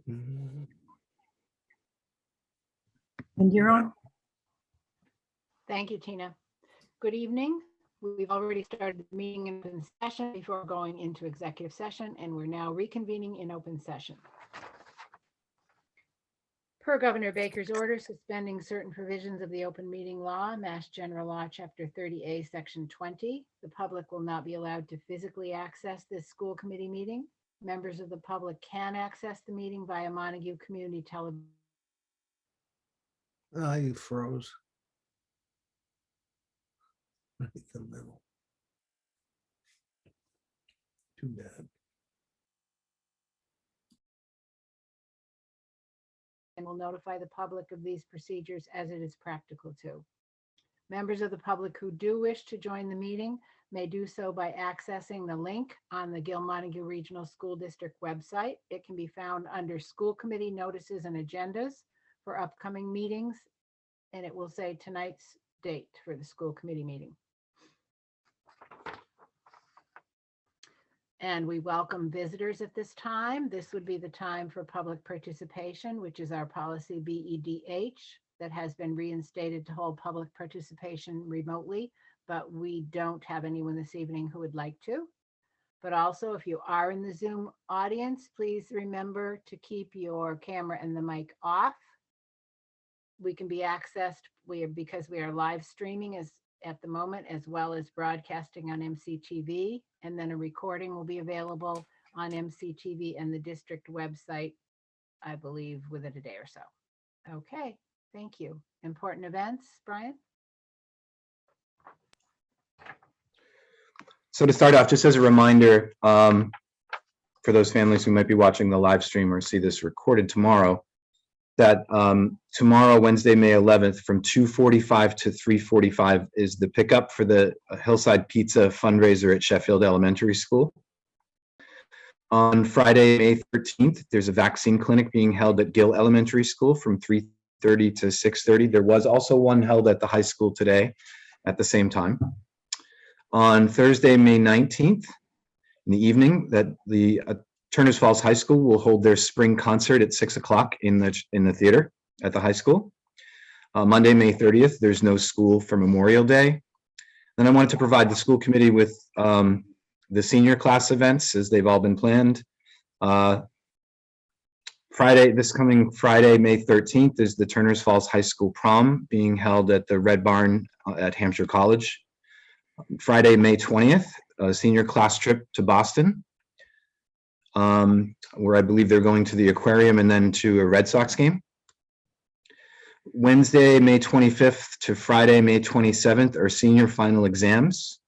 And you're on. Thank you, Tina. Good evening. We've already started the meeting in open session before going into executive session, and we're now reconvening in open session. Per Governor Baker's order suspending certain provisions of the open meeting law, Mass General Law, Chapter 30A, Section 20, the public will not be allowed to physically access this school committee meeting. Members of the public can access the meeting via Montague Community Television. Ah, you froze. Right in the middle. Too bad. And will notify the public of these procedures as it is practical to. Members of the public who do wish to join the meeting may do so by accessing the link on the Gill-Montague Regional School District website. It can be found under School Committee Notices and Agendas for upcoming meetings, and it will say tonight's date for the school committee meeting. And we welcome visitors at this time. This would be the time for public participation, which is our policy BEDH that has been reinstated to hold public participation remotely, but we don't have anyone this evening who would like to. But also, if you are in the Zoom audience, please remember to keep your camera and the mic off. We can be accessed because we are live streaming at the moment, as well as broadcasting on MCTV, and then a recording will be available on MCTV and the district website, I believe, within a day or so. Okay, thank you. Important events, Brian? So to start off, just as a reminder, for those families who might be watching the live stream or see this recorded tomorrow, that tomorrow, Wednesday, May 11th, from 2:45 to 3:45 is the pickup for the Hillside Pizza fundraiser at Sheffield Elementary School. On Friday, May 13th, there's a vaccine clinic being held at Gill Elementary School from 3:30 to 6:30. There was also one held at the high school today at the same time. On Thursday, May 19th, in the evening, that the Turners Falls High School will hold their spring concert at 6 o'clock in the theater at the high school. Monday, May 30th, there's no school for Memorial Day. Then I wanted to provide the school committee with the senior class events as they've all been planned. This coming Friday, May 13th, is the Turners Falls High School prom being held at the Red Barn at Hampshire College. Friday, May 20th, a senior class trip to Boston, where I believe they're going to the aquarium and then to a Red Sox game. Wednesday, May 25th to Friday, May 27th are senior final exams.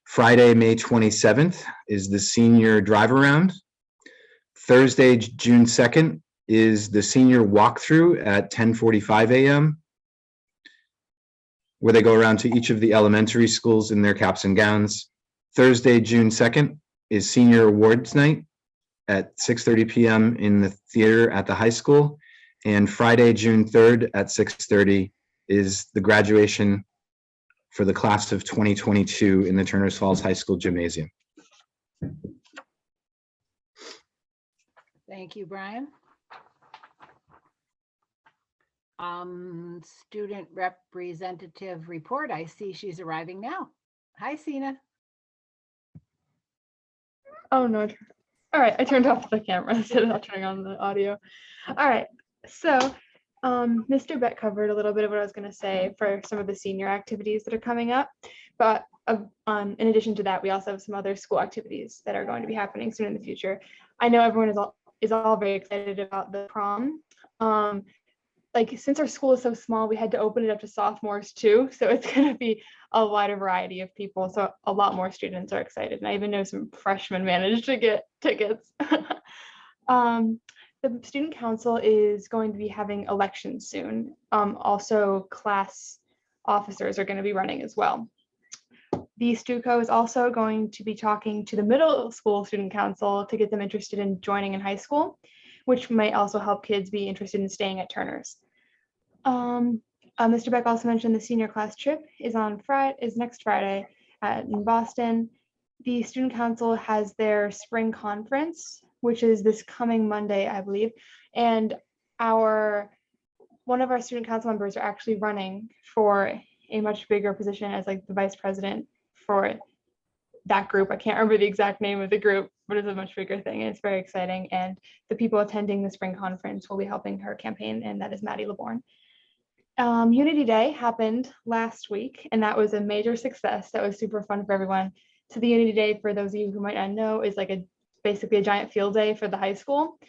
Friday, May 27th is the senior drive around. Thursday, June 2nd is the senior walkthrough at 10:45 a.m. where they go around to each of the elementary schools in their caps and gowns. Thursday, June 2nd is senior awards night at 6:30 p.m. in the theater at the high school. And Friday, June 3rd at 6:30 is the graduation for the class of 2022 in the Turners Falls High School Gymnasium. Thank you, Brian. Student representative report. I see she's arriving now. Hi, Sina. Oh, no. All right, I turned off the camera instead of turning on the audio. All right, so Mr. Beck covered a little bit of what I was going to say for some of the senior activities that are coming up. But in addition to that, we also have some other school activities that are going to be happening soon in the future. I know everyone is all very excited about the prom. Like, since our school is so small, we had to open it up to sophomores too. So it's going to be a wider variety of people. So a lot more students are excited. And I even know some freshmen managed to get tickets. The student council is going to be having elections soon. Also, class officers are going to be running as well. The STUCO is also going to be talking to the middle school student council to get them interested in joining in high school, which might also help kids be interested in staying at Turner's. Mr. Beck also mentioned the senior class trip is next Friday in Boston. The student council has their spring conference which is this coming Monday, I believe. And one of our student council members are actually running for a much bigger position as like the vice president for that group. I can't remember the exact name of the group, but it's a much bigger thing. And it's very exciting. And the people attending the spring conference will be helping her campaign, and that is Maddie Laborn. Unity Day happened last week, and that was a major success. That was super fun for everyone. So the Unity Day, for those of you who might not know, is like basically a giant field day for the high school.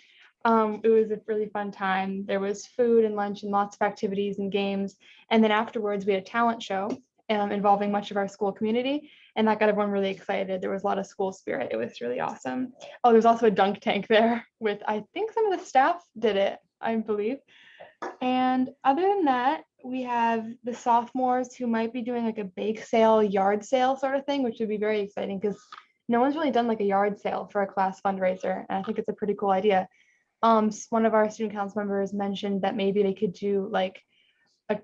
It was a really fun time. There was food and lunch and lots of activities and games. And then afterwards, we had a talent show involving much of our school community. And that got everyone really excited. There was a lot of school spirit. It was really awesome. Oh, there's also a dunk tank there with, I think some of the staff did it, I believe. And other than that, we have the sophomores who might be doing like a bake sale, yard sale sort of thing, which would be very exciting because no one's really done like a yard sale for a class fundraiser. And I think it's a pretty cool idea. One of our student council members mentioned that maybe they could do like a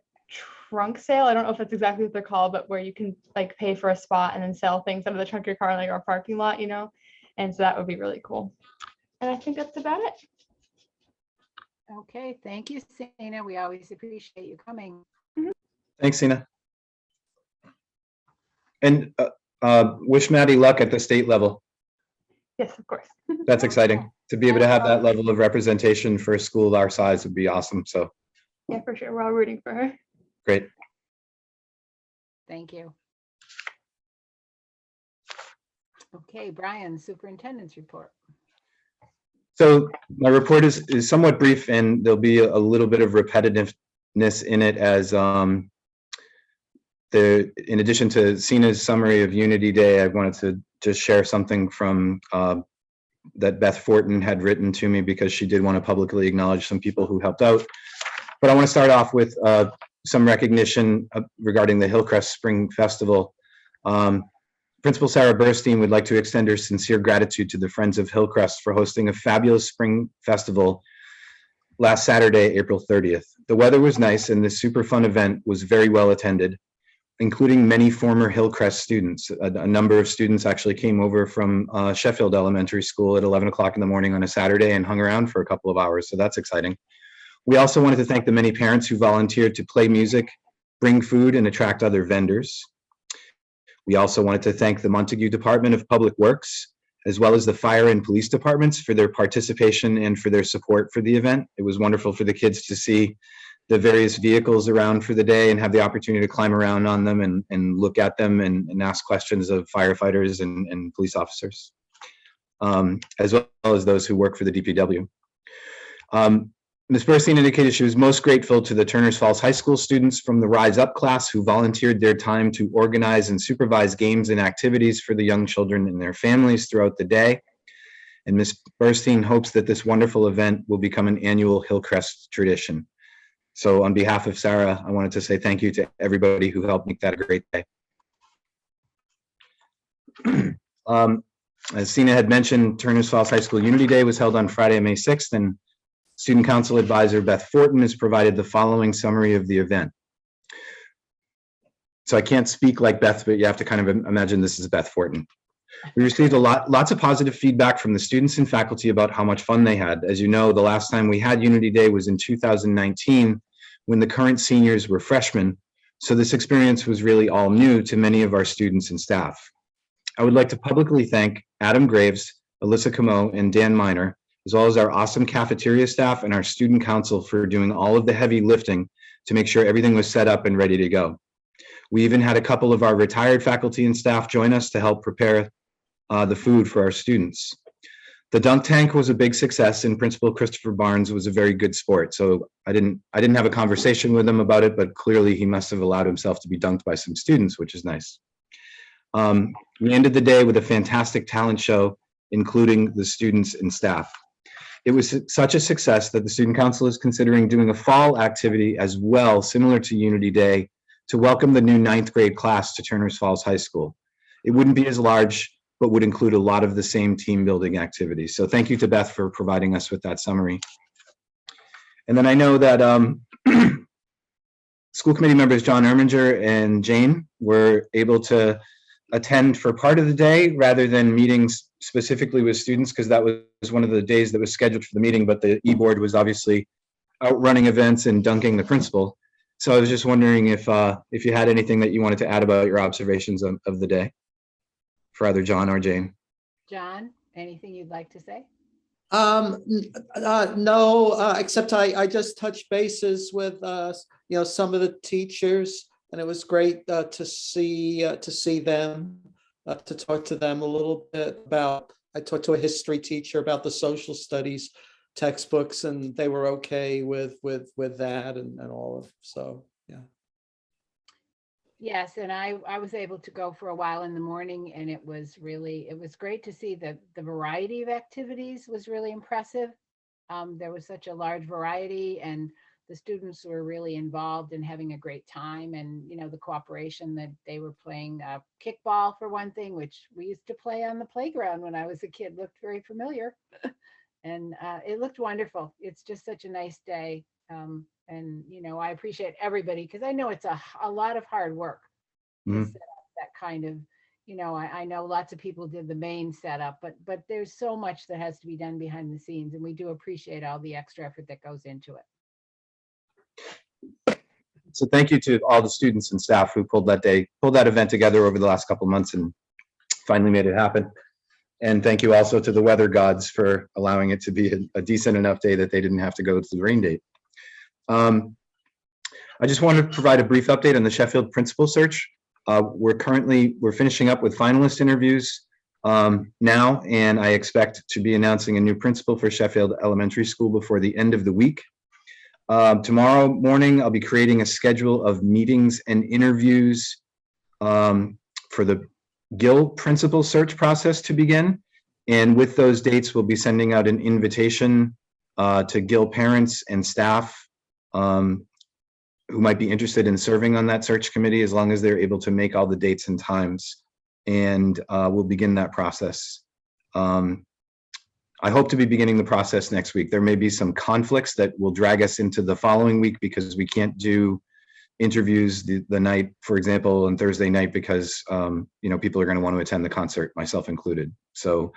trunk sale. I don't know if that's exactly what they're called, but where you can like pay for a spot and then sell things out of the trunk of your car in like our parking lot, you know? And so that would be really cool. And I think that's about it. Okay, thank you, Sina. We always appreciate you coming. Thanks, Sina. And wish Maddie luck at the state level. Yes, of course. That's exciting. To be able to have that level of representation for a school our size would be awesome. So Yeah, for sure. We're all rooting for her. great. Thank you. Okay, Brian, superintendent's report. So my report is somewhat brief, and there'll be a little bit of repetitiveness in it as in addition to Sina's summary of Unity Day, I wanted to just share something from that Beth Fortin had written to me because she did want to publicly acknowledge some people who helped out. But I want to start off with some recognition regarding the Hillcrest Spring Festival. Principal Sarah Burstein would like to extend her sincere gratitude to the Friends of Hillcrest for hosting a fabulous spring festival last Saturday, April 30th. The weather was nice and this super fun event was very well attended, including many former Hillcrest students. A number of students actually came over from Sheffield Elementary School at 11 o'clock in the morning on a Saturday and hung around for a couple of hours, so that's exciting. We also wanted to thank the many parents who volunteered to play music, bring food, and attract other vendors. We also wanted to thank the Montague Department of Public Works, as well as the fire and police departments for their participation and for their support for the event. It was wonderful for the kids to see the various vehicles around for the day and have the opportunity to climb around on them and look at them and ask questions of firefighters and police officers, as well as those who work for the DPW. Ms. Burstein indicated she was most grateful to the Turners Falls High School students from the Rise Up class who volunteered their time to organize and supervise games and activities for the young children and their families throughout the day. And Ms. Burstein hopes that this wonderful event will become an annual Hillcrest tradition. So on behalf of Sarah, I wanted to say thank you to everybody who helped make that a great day. As Sina had mentioned, Turners Falls High School Unity Day was held on Friday, May 6th, and Student Council Advisor Beth Fortin has provided the following summary of the event. So I can't speak like Beth, but you have to kind of imagine this is Beth Fortin. We received lots of positive feedback from the students and faculty about how much fun they had. As you know, the last time we had Unity Day was in 2019 when the current seniors were freshmen. So this experience was really all new to many of our students and staff. I would like to publicly thank Adam Graves, Alyssa Camo, and Dan Miner, as well as our awesome cafeteria staff and our student council for doing all of the heavy lifting to make sure everything was set up and ready to go. We even had a couple of our retired faculty and staff join us to help prepare the food for our students. The dunk tank was a big success, and Principal Christopher Barnes was a very good sport. So I didn't have a conversation with him about it, but clearly he must have allowed himself to be dunked by some students, which is nice. We ended the day with a fantastic talent show, including the students and staff. It was such a success that the Student Council is considering doing a fall activity as well, similar to Unity Day, to welcome the new 9th grade class to Turners Falls High School. It wouldn't be as large, but would include a lot of the same team building activities. So thank you to Beth for providing us with that summary. And then I know that school committee members John Erminger and Jane were able to attend for part of the day rather than meetings specifically with students, because that was one of the days that was scheduled for the meeting, but the e-board was obviously out running events and dunking the principal. So I was just wondering if you had anything that you wanted to add about your observations of the day for either John or Jane. John, anything you'd like to say? No, except I just touched bases with some of the teachers, and it was great to see them, to talk to them a little bit about. I talked to a history teacher about the social studies textbooks, and they were okay with that and all of, so yeah. Yes, and I was able to go for a while in the morning, and it was great to see that the variety of activities was really impressive. There was such a large variety, and the students were really involved in having a great time, and the cooperation that they were playing kickball for one thing, which we used to play on the playground when I was a kid, looked very familiar. And it looked wonderful. It's just such a nice day. And I appreciate everybody, because I know it's a lot of hard work to Mhm. set up that kind of, I know lots of people did the main setup, but there's so much that has to be done behind the scenes, and we do appreciate all the extra effort that goes into it. So thank you to all the students and staff who pulled that event together over the last couple months and finally made it happen. And thank you also to the weather gods for allowing it to be a decent enough day that they didn't have to go to the rain date. I just wanted to provide a brief update on the Sheffield principal search. We're finishing up with finalist interviews now, and I expect to be announcing a new principal for Sheffield Elementary School before the end of the week. Tomorrow morning, I'll be creating a schedule of meetings and interviews for the Gill principal search process to begin. And with those dates, we'll be sending out an invitation to Gill parents and staff who might be interested in serving on that search committee, as long as they're able to make all the dates and times. And we'll begin that process. I hope to be beginning the process next week. There may be some conflicts that will drag us into the following week, because we can't do interviews the night, for example, on Thursday night, because people are going to want to attend the concert, myself included. So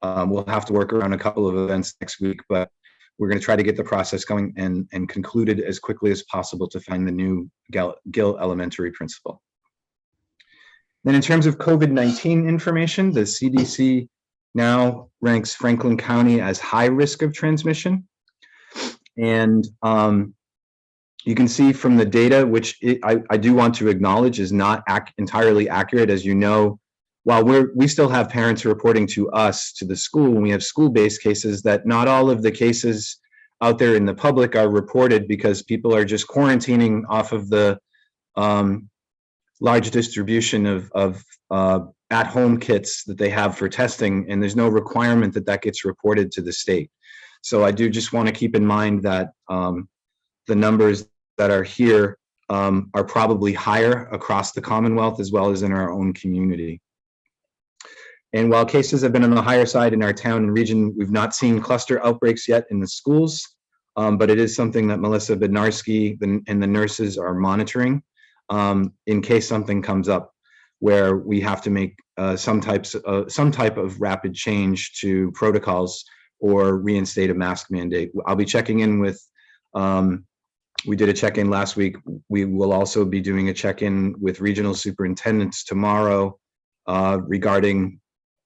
we'll have to work around a couple of events next week, but we're going to try to get the process going and concluded as quickly as possible to find the new Gill Elementary principal. Then in terms of COVID-19 information, the CDC now ranks Franklin County as high risk of transmission. And you can see from the data, which I do want to acknowledge is not entirely accurate. As you know, while we still have parents reporting to us, to the school, when we have school-based cases, that not all of the cases out there in the public are reported, because people are just quarantining off of the large distribution of at-home kits that they have for testing, and there's no requirement that gets reported to the state. So I do just want to keep in mind that the numbers that are here are probably higher across the Commonwealth as well as in our own community. And while cases have been on the higher side in our town and region, we've not seen cluster outbreaks yet in the schools, but it is something that Melissa Bednarski and the nurses are monitoring in case something comes up where we have to make some type of rapid change to protocols or reinstate a mask mandate. I'll be checking in with, we did a check-in last week. We will also be doing a check-in with regional superintendents tomorrow regarding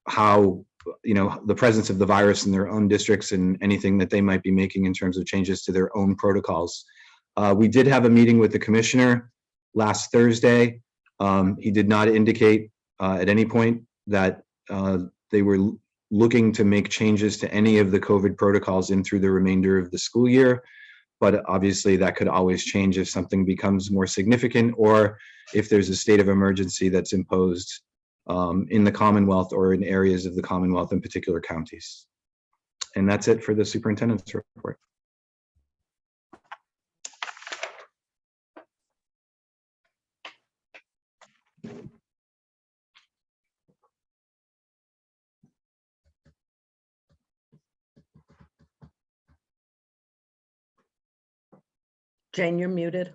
how, the presence of the virus in their own districts and anything that they might be making in terms of changes to their own protocols. We did have a meeting with the commissioner last Thursday. He did not indicate at any point that they were looking to make changes to any of the COVID protocols in through the remainder of the school year. But obviously that could always change if something becomes more significant, or if there's a state of emergency that's imposed in the Commonwealth or in areas of the Commonwealth in particular counties. And that's it for the superintendent's report. Jane, you're muted.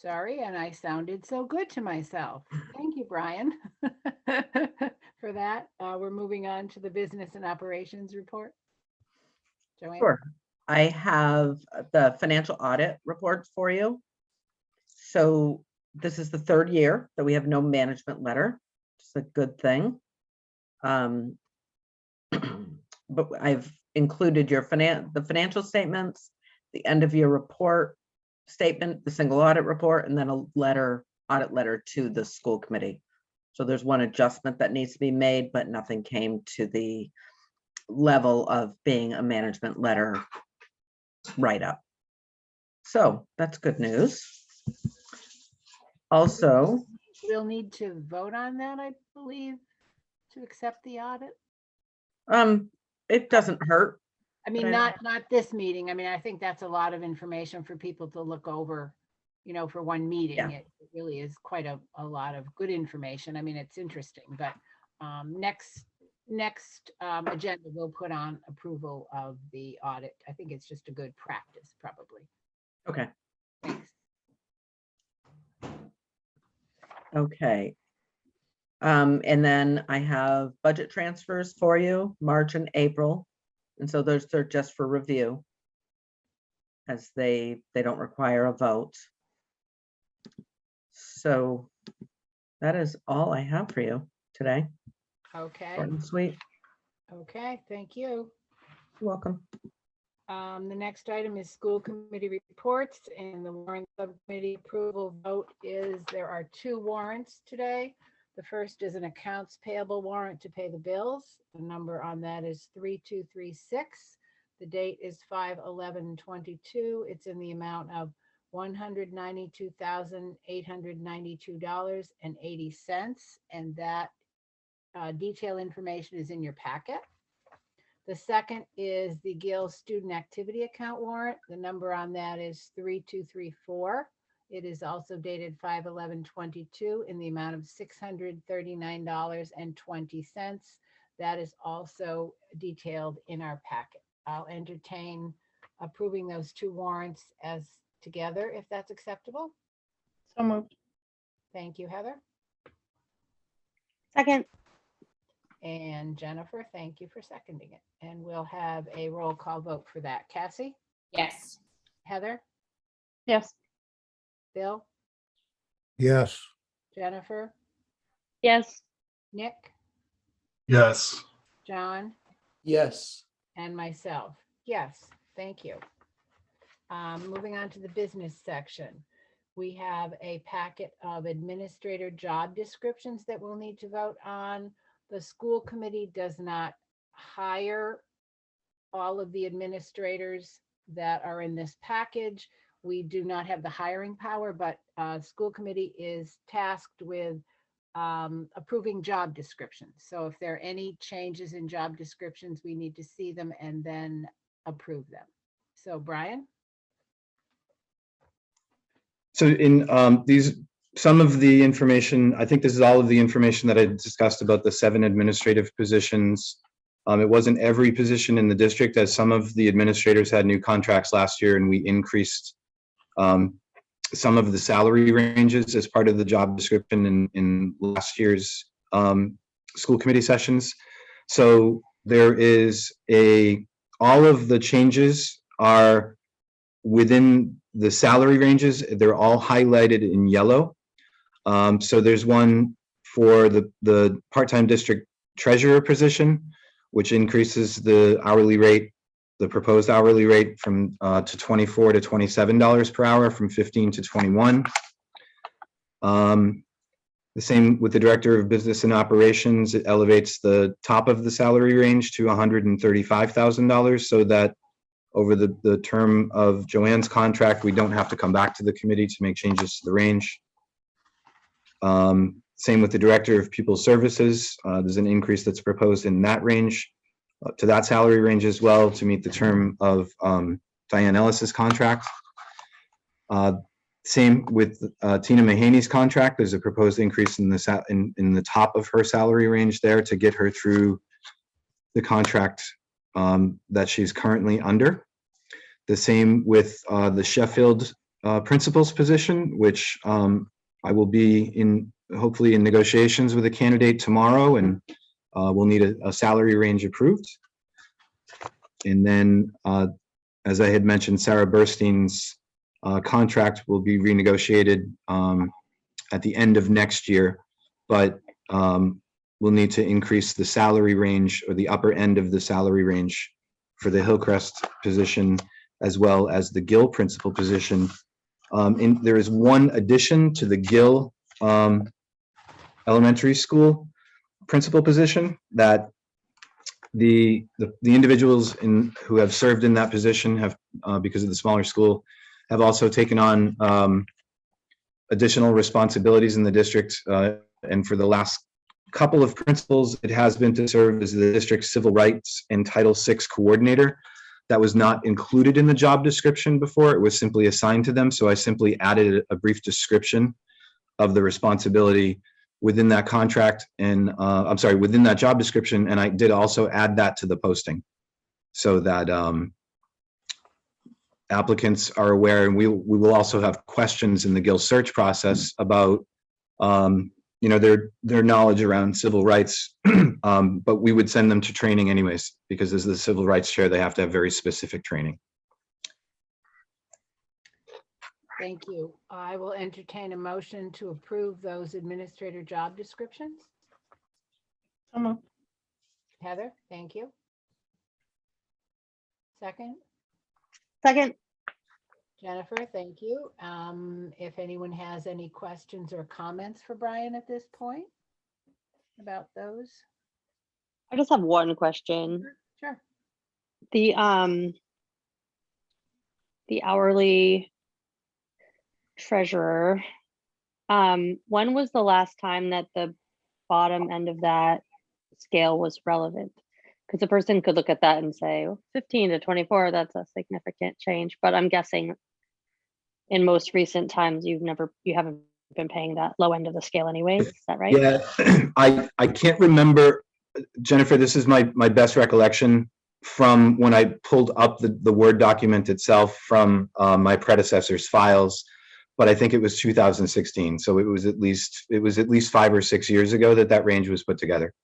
Sorry, and I sounded so good to myself. Thank you, Brian, for that. We're moving on to the business and operations report. Joanne? Sure. I have the financial audit report for you. So this is the third year that we have no management letter. It's a good thing. But I've included your the financial statements, the end of year report statement, the single audit report, and then a audit letter to the school committee. So there's one adjustment that needs to be made, but nothing came to the level of being a management letter write-up. So that's good news. Also, We'll need to vote on that, I believe, to accept the audit. it doesn't hurt. I mean, But not this meeting. I mean, I think that's a lot of information for people to look over, you know, for one meeting. Yeah. It really is quite a lot of good information. I mean, it's interesting, but next agenda, we'll put on approval of the audit. I think it's just a good practice, probably. Okay. Thanks. Okay. And then I have budget transfers for you, March and April. And so those are just for review, as they don't require a vote. So that is all I have for you today. Okay, Short and sweet. okay, thank you. You're welcome. The next item is school committee reports, and the warrant subcommittee approval vote is there are 2 warrants today. The first is an accounts payable warrant to pay the bills. The number on that is 3236. The date is 5/11/22. It's in the amount of $192,892.80, and that detail information is in your packet. The second is the Gill Student Activity Account warrant. The number on that is 3234. It is also dated 5/11/22 in the amount of $639.20. That is also detailed in our packet. I'll entertain approving those 2 warrants as together, if that's acceptable. So moved. Thank you, Heather. Second. And Jennifer, thank you for seconding it. And we'll have a roll call vote for that. Cassie? Yes. Heather? Yes. Bill? Yes. Jennifer? Yes. Nick? Yes. John? Yes. And myself. Yes, thank you. Moving on to the business section. We have a packet of administrator job descriptions that we'll need to vote on. The school committee does not hire all of the administrators that are in this package. We do not have the hiring power, but school committee is tasked with approving job descriptions. So if there are any changes in job descriptions, we need to see them and then approve them. So Brian? So in some of the information, I think this is all of the information that I discussed about the 7 administrative positions. It wasn't every position in the district, as some of the administrators had new contracts last year, and we increased some of the salary ranges as part of the job description in last year's school committee sessions. So there is all of the changes are within the salary ranges. They're all highlighted in yellow. So there's one for the part-time district treasurer position, which increases the hourly rate, the proposed hourly rate from to $24 to $27 per hour, from 15 to 21. The same with the director of business and operations. It elevates the top of the salary range to $135,000, so that over the term of Joanne's contract, we don't have to come back to the committee to make changes to the range. Same with the director of pupil services. There's an increase that's proposed in that range to that salary range as well, to meet the term of Diane Ellis's contract. Same with Tina Mahaney's contract. There's a proposed increase in the top of her salary range there to get her through the contract that she's currently under. The same with the Sheffield principal's position, which I will be hopefully in negotiations with a candidate tomorrow, and we'll need a salary range approved. And then, as I had mentioned, Sarah Burstein's contract will be renegotiated at the end of next year, but we'll need to increase the salary range, or the upper end of the salary range, for the Hillcrest position as well as the Gill principal position. There is one addition to the Gill elementary school principal position, that the individuals who have served in that position have, because of the smaller school, have also taken on additional responsibilities in the district. And for the last couple of principals, it has been to serve as the district's civil rights and Title VI coordinator. That was not included in the job description before. It was simply assigned to them. So I simply added a brief description of the responsibility within that contract, and I'm sorry, within that job description. And I did also add that to the posting, so that applicants are aware. And we will also have questions in the Gill search process about their knowledge around civil rights, but we would send them to training anyways, because as the civil rights chair, they have to have very specific training. Thank you. I will entertain a motion to approve those administrator job descriptions. So moved. Heather, thank you. Second, Second. Jennifer, thank you. If anyone has any questions or comments for Brian at this point about those. I just have one question. Sure. The hourly treasurer, when was the last time that the bottom end of that scale was relevant? Because a person could look at that and say, well, 15 to 24, that's a significant change. But I'm guessing in most recent times, you haven't been paying that low end of the scale anyways. Is that right? Yeah, I can't remember, Jennifer, this is my best recollection from when I pulled up the Word document itself from my predecessor's files, but I think it was 2016. So it was at least 5 or 6 years ago that range was put together.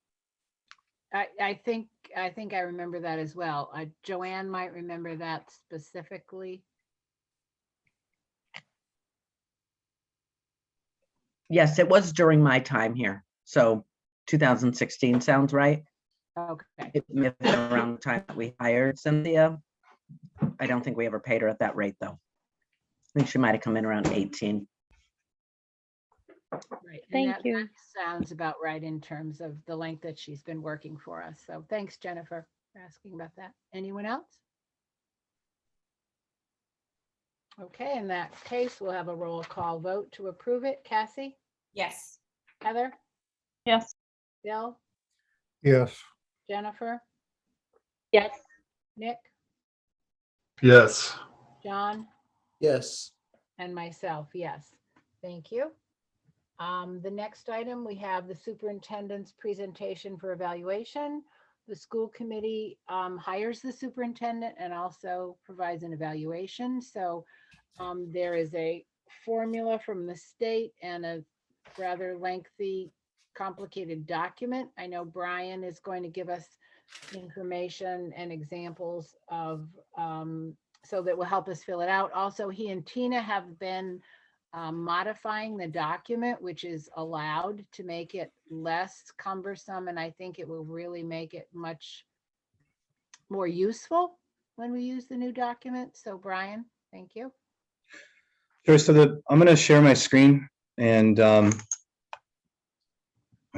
I think I remember that as well. Joanne might remember that specifically. Yes, it was during my time here. So 2016 sounds right. Okay. It may have been around the time that we hired Cynthia. I don't think we ever paid her at that rate, though. I think she might have come in around 18. Right. and Thank that you. Sounds about right in terms of the length that she's been working for us. So thanks, Jennifer, for asking about that. Anyone else? Okay, in that case, we'll have a roll call vote to approve it. Cassie, Yes. Heather, Yes. Bill, yes, Jennifer, Yes. Nick, Yes. John, Yes. and myself, yes. Thank you. The next item, we have the superintendent's presentation for evaluation. The school committee hires the superintendent and also provides an evaluation. So there is a formula from the state and a rather lengthy, complicated document. I know Brian is going to give us information and examples of, so that will help us fill it out. Also, he and Tina have been modifying the document, which is allowed, to make it less cumbersome. And I think it will really make it much more useful when we use the new document. So Brian, thank you. Sure. So I'm going to share my screen, and I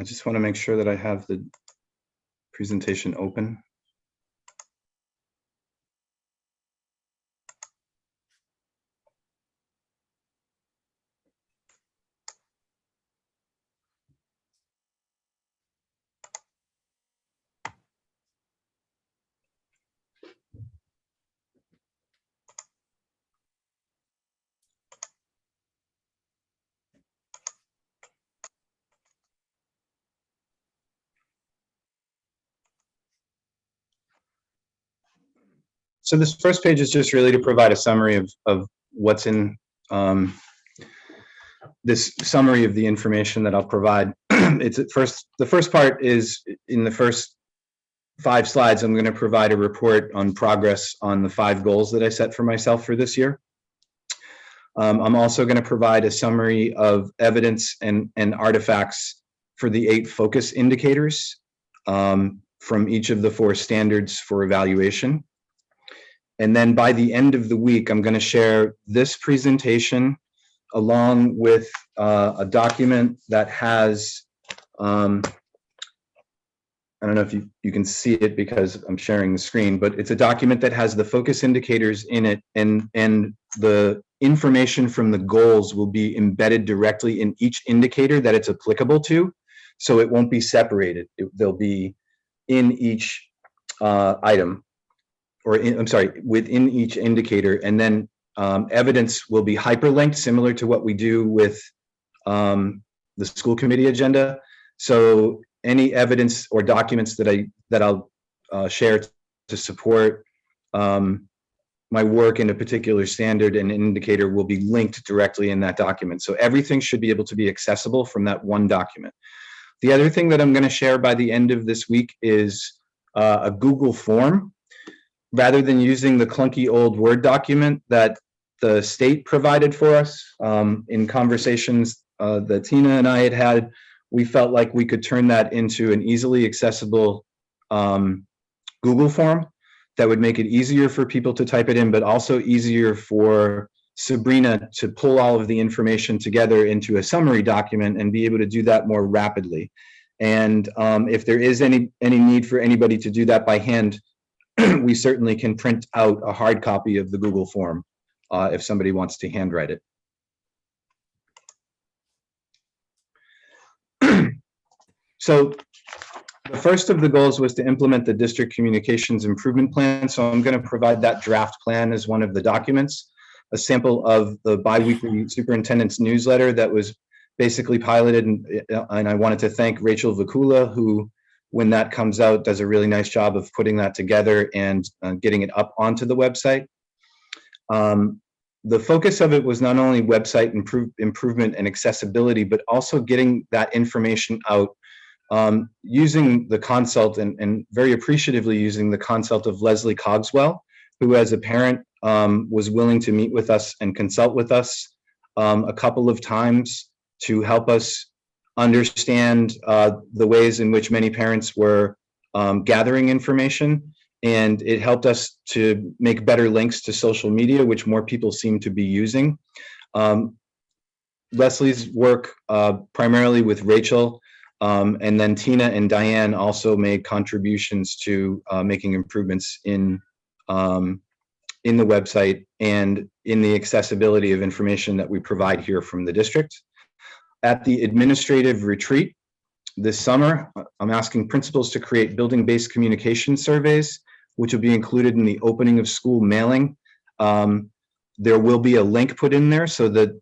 just want to make sure that I have the presentation open. So this first page is just really to provide a summary of what's in this summary of the information that I'll provide. The first part is in the first 5 slides. I'm going to provide a report on progress on the 5 goals that I set for myself for this year. I'm also going to provide a summary of evidence and artifacts for the 8 focus indicators from each of the 4 standards for evaluation. And then by the end of the week, I'm going to share this presentation along with a document that has, I don't know if you can see it because I'm sharing the screen, but it's a document that has the focus indicators in it, and the information from the goals will be embedded directly in each indicator that it's applicable to. So it won't be separated. They'll be in each item, or within each indicator. And then evidence will be hyperlinked, similar to what we do with the school committee agenda. So any evidence or documents that I'll share to support my work in a particular standard and indicator will be linked directly in that document. So everything should be able to be accessible from that one document. The other thing that I'm going to share by the end of this week is a Google form. Rather than using the clunky old Word document that the state provided for us in conversations that Tina and I had, we felt like we could turn that into an easily accessible Google form that would make it easier for people to type it in, but also easier for Sabrina to pull all of the information together into a summary document and be able to do that more rapidly. And if there is any need for anybody to do that by hand, we certainly can print out a hard copy of the Google form if somebody wants to handwrite it. So the first of the goals was to implement the district communications improvement plan. So I'm going to provide that draft plan as one of the documents, a sample of the biweekly superintendent's newsletter that was basically piloted. And I wanted to thank Rachel Vakula, who, when that comes out, does a really nice job of putting that together and getting it up onto the website. The focus of it was not only website improvement and accessibility, but also getting that information out using the consult and very appreciatively using the consult of Leslie Cogswell, who as a parent was willing to meet with us and consult with us a couple of times to help us understand the ways in which many parents were gathering information. And it helped us to make better links to social media, which more people seem to be using. Leslie's work primarily with Rachel, and then Tina and Diane also made contributions to making improvements in the website and in the accessibility of information that we provide here from the district. At the administrative retreat this summer, I'm asking principals to create building-based communication surveys, which will be included in the opening of school mailing. There will be a link put in there so that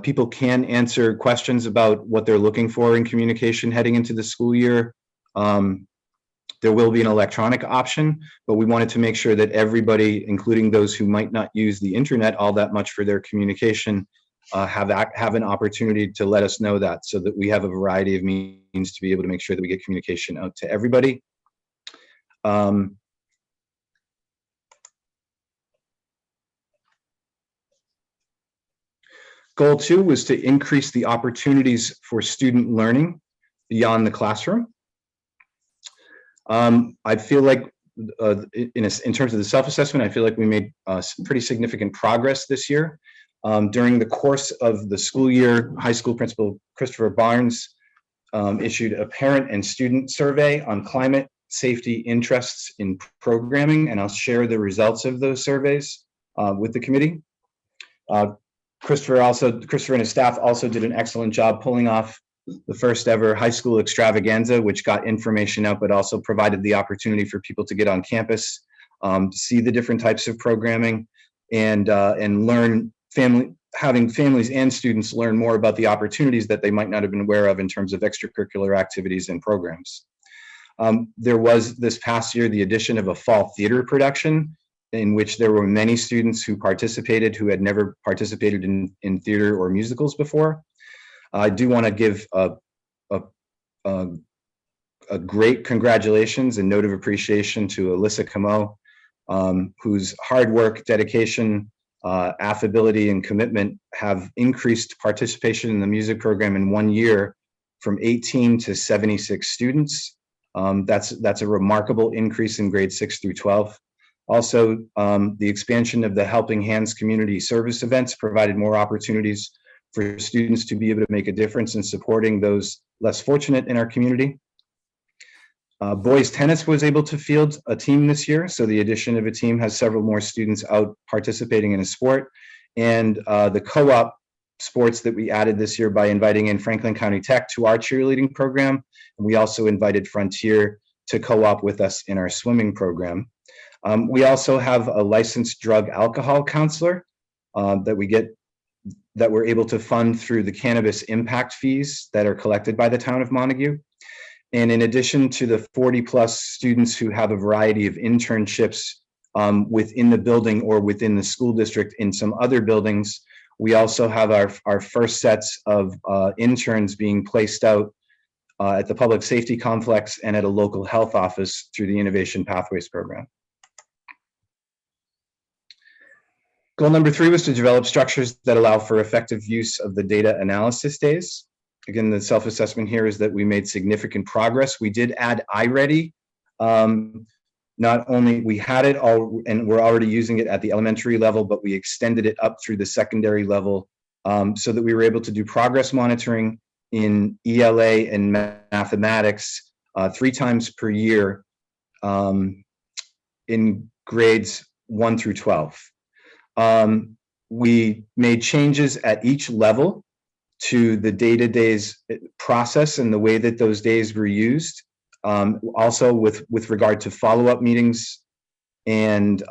people can answer questions about what they're looking for in communication heading into the school year. There will be an electronic option, but we wanted to make sure that everybody, including those who might not use the internet all that much for their communication, have an opportunity to let us know that, so that we have a variety of means to be able to make sure that we get communication out to everybody. Goal 2 was to increase the opportunities for student learning beyond the classroom. I feel like in terms of the self-assessment, I feel like we made some pretty significant progress this year. During the course of the school year, high school principal Christopher Barnes issued a parent and student survey on climate safety interests in programming, and I'll share the results of those surveys with the committee. Christopher and his staff also did an excellent job pulling off the first ever high school extravaganza, which got information out, but also provided the opportunity for people to get on campus, see the different types of programming, and learn having families and students learn more about the opportunities that they might not have been aware of in terms of extracurricular activities and programs. There was this past year the addition of a fall theater production in which there were many students who participated who had never participated in theater or musicals before. I do want to give a great congratulations and note of appreciation to Alyssa Camo, whose hard work, dedication, affability, and commitment have increased participation in the music program in 1 year from 18 to 76 students. That's a remarkable increase in grades 6 through 12. Also, the expansion of the Helping Hands community service events provided more opportunities for students to be able to make a difference in supporting those less fortunate in our community. Boys tennis was able to field a team this year, so the addition of a team has several more students out participating in a sport. And the co-op sports that we added this year by inviting in Franklin County Tech to our cheerleading program. And we also invited Frontier to co-op with us in our swimming program. We also have a licensed drug alcohol counselor that we're able to fund through the cannabis impact fees that are collected by the town of Montague. And in addition to the 40+ students who have a variety of internships within the building or within the school district in some other buildings, we also have our first sets of interns being placed out at the public safety complex and at a local health office through the Innovation Pathways program. Goal number 3 was to develop structures that allow for effective use of the data analysis days. Again, the self-assessment here is that we made significant progress. We did add iReady. Not only we had it all and we're already using it at the elementary level, but we extended it up through the secondary level so that we were able to do progress monitoring in ELA and mathematics 3 times per year in grades 1 through 12. We made changes at each level to the data days process and the way that those days were used. Also with regard to follow-up meetings and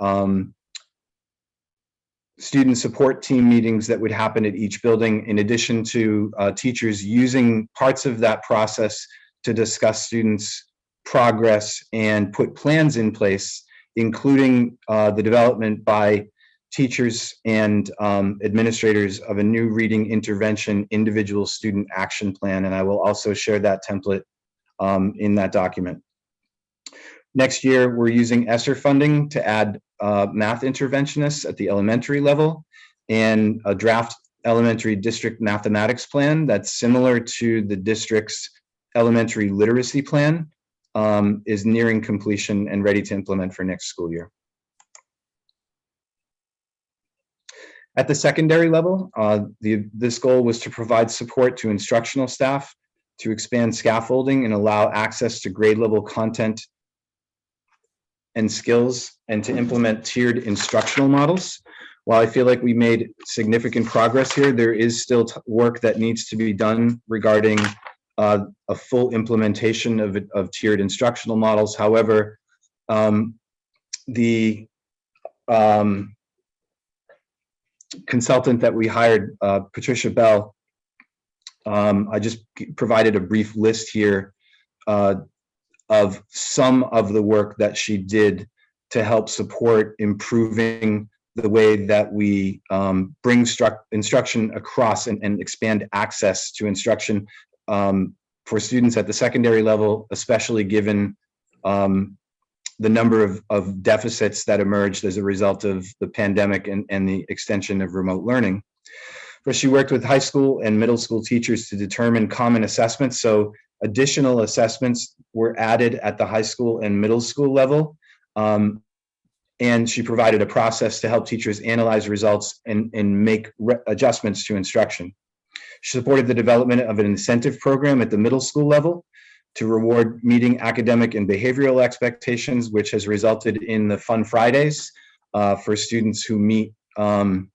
student support team meetings that would happen at each building, in addition to teachers using parts of that process to discuss students' progress and put plans in place, including the development by teachers and administrators of a new reading intervention individual student action plan. And I will also share that template in that document. Next year, we're using ESSER funding to add math interventionists at the elementary level and a draft elementary district mathematics plan that's similar to the district's elementary literacy plan is nearing completion and ready to implement for next school year. At the secondary level, this goal was to provide support to instructional staff, to expand scaffolding and allow access to grade level content and skills, and to implement tiered instructional models. While I feel like we made significant progress here, there is still work that needs to be done regarding a full implementation of tiered instructional models. However, the consultant that we hired, Patricia Bell, I just provided a brief list here of some of the work that she did to help support improving the way that we bring instruction across and expand access to instruction for students at the secondary level, especially given the number of deficits that emerged as a result of the pandemic and the extension of remote learning. First, she worked with high school and middle school teachers to determine common assessments. So additional assessments were added at the high school and middle school level. And she provided a process to help teachers analyze results and make adjustments to instruction. She supported the development of an incentive program at the middle school level to reward meeting academic and behavioral expectations, which has resulted in the Fun Fridays for students who meet the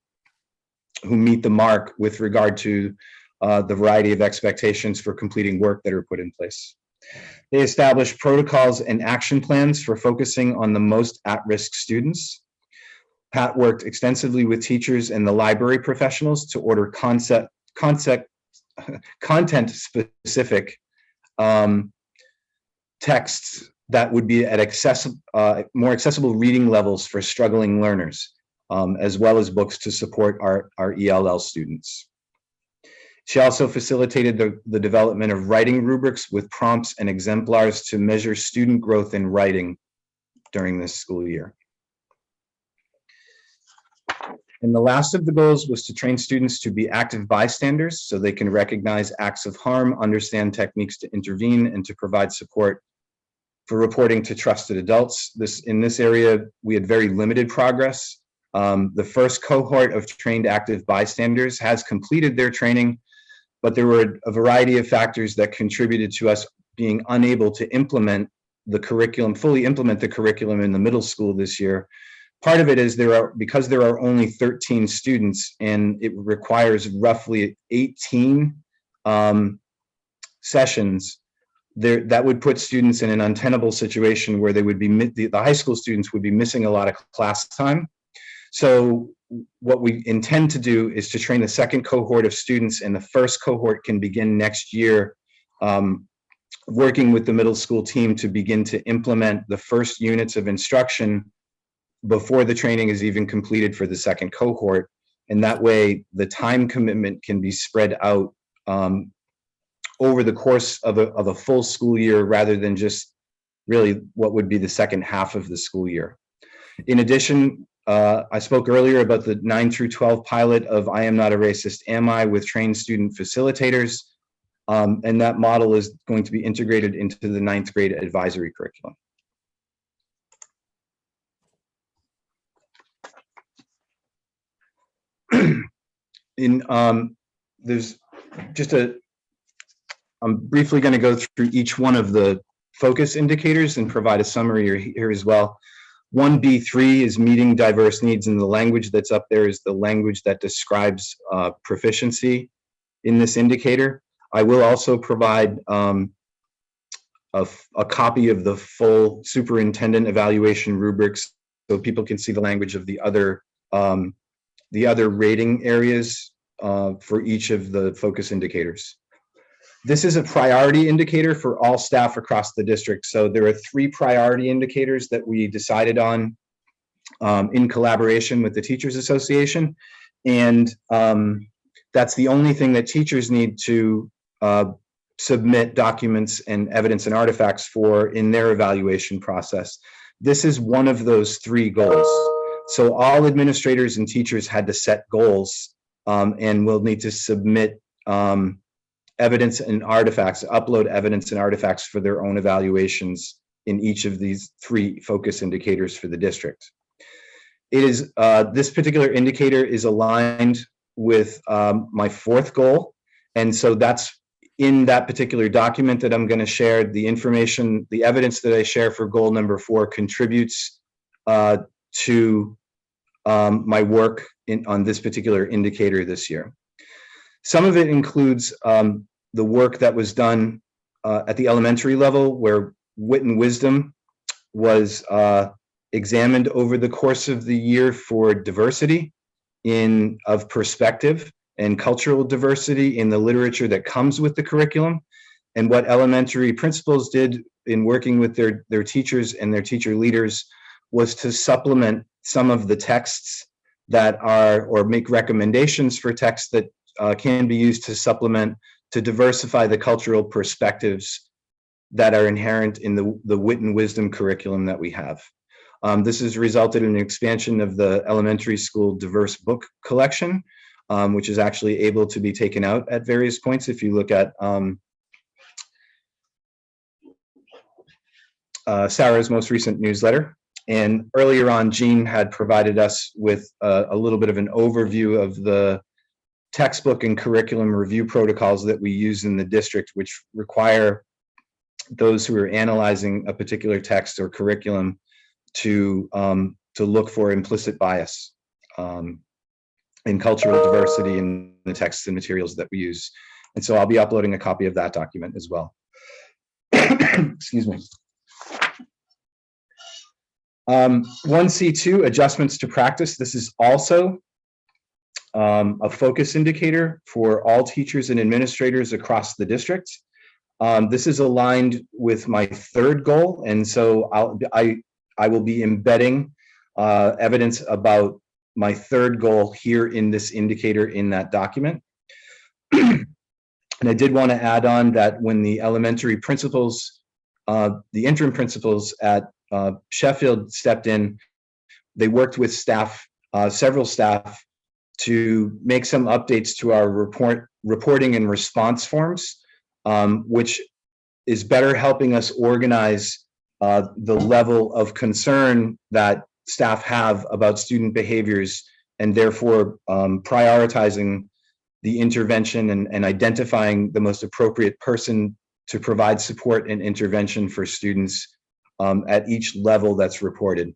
mark with regard to the variety of expectations for completing work that are put in place. They established protocols and action plans for focusing on the most at-risk students. Pat worked extensively with teachers and the library professionals to order content-specific texts that would be at more accessible reading levels for struggling learners, as well as books to support our ELL students. She also facilitated the development of writing rubrics with prompts and exemplars to measure student growth in writing during this school year. And the last of the goals was to train students to be active bystanders so they can recognize acts of harm, understand techniques to intervene, and to provide support for reporting to trusted adults. In this area, we had very limited progress. The first cohort of trained active bystanders has completed their training, but there were a variety of factors that contributed to us being unable to implement the curriculum, fully implement the curriculum in the middle school this year. Part of it is because there are only 13 students and it requires roughly 18 sessions, that would put students in an untenable situation where they would be, the high school students would be missing a lot of class time. So what we intend to do is to train the second cohort of students, and the first cohort can begin next year, working with the middle school team to begin to implement the first units of instruction before the training is even completed for the second cohort. And that way the time commitment can be spread out over the course of a full school year, rather than just really what would be the second half of the school year. In addition, I spoke earlier about the 9 through 12 pilot of I Am Not a Racist, Am I, with trained student facilitators. And that model is going to be integrated into the 9th grade advisory curriculum. There's just I'm briefly going to go through each one of the focus indicators and provide a summary here as well. 1B3 is meeting diverse needs, and the language that's up there is the language that describes proficiency in this indicator. I will also provide a copy of the full superintendent evaluation rubrics so people can see the language of the other rating areas for each of the focus indicators. This is a priority indicator for all staff across the district. So there are 3 priority indicators that we decided on in collaboration with the Teachers Association. And that's the only thing that teachers need to submit documents and evidence and artifacts for in their evaluation process. This is one of those 3 goals. So all administrators and teachers had to set goals and will need to submit evidence and artifacts, upload evidence and artifacts for their own evaluations in each of these 3 focus indicators for the district. It is this particular indicator is aligned with my 4th goal, and so that's in that particular document that I'm going to share. The information, the evidence that I share for goal number 4 contributes to my work on this particular indicator this year. Some of it includes the work that was done at the elementary level, where wit and wisdom was examined over the course of the year for diversity of perspective and cultural diversity in the literature that comes with the curriculum. And what elementary principals did in working with their teachers and their teacher leaders was to supplement some of the texts that are, or make recommendations for texts that can be used to supplement, to diversify the cultural perspectives that are inherent in the wit and wisdom curriculum that we have. This has resulted in an expansion of the elementary school diverse book collection, which is actually able to be taken out at various points. If you look at Sarah's most recent newsletter. And earlier on, Jean had provided us with a little bit of an overview of the textbook and curriculum review protocols that we use in the district, which require those who are analyzing a particular text or curriculum to look for implicit bias and cultural diversity in the texts and materials that we use. And so I'll be uploading a copy of that document as well. Excuse me. 1C2, adjustments to practice. This is also a focus indicator for all teachers and administrators across the district. This is aligned with my third goal, and so I will be embedding evidence about my third goal here in this indicator in that document. And I did want to add on that when the elementary principals, the interim principals at Sheffield stepped in, they worked with staff, several staff, to make some updates to our reporting and response forms, which is better helping us organize the level of concern that staff have about student behaviors, and therefore prioritizing the intervention and identifying the most appropriate person to provide support and intervention for students at each level that's reported.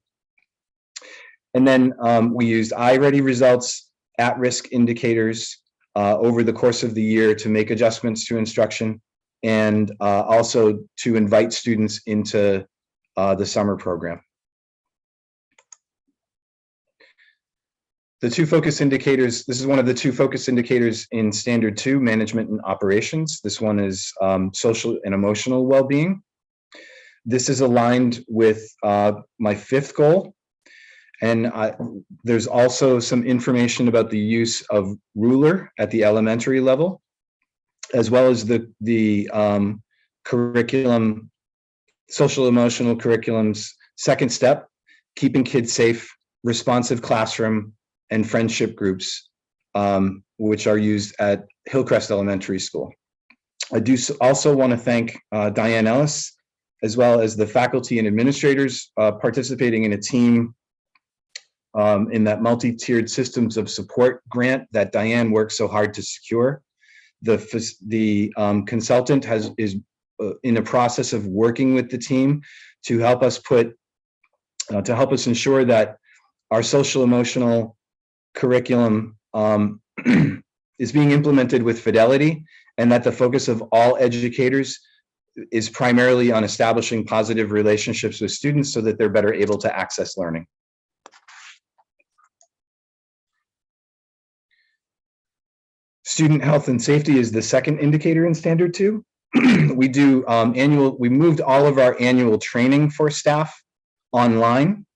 And then we used iReady results, at-risk indicators over the course of the year to make adjustments to instruction, and also to invite students into the summer program. The two focus indicators, this is one of the two focus indicators in Standard 2, Management and Operations. This one is social and emotional well-being. This is aligned with my fifth goal. And there's also some information about the use of ruler at the elementary level, as well as the curriculum, social emotional curriculum's second step, keeping kids safe, responsive classroom, and friendship groups, which are used at Hillcrest Elementary School. I do also want to thank Diane Ellis, as well as the faculty and administrators participating in a team in that multi-tiered systems of support grant that Diane worked so hard to secure. The consultant is in a process of working with the team to help us ensure that our social emotional curriculum is being implemented with fidelity, and that the focus of all educators is primarily on establishing positive relationships with students so that they're better able to access learning. Student health and safety is the second indicator in Standard 2. We do we moved all of our annual training for staff online.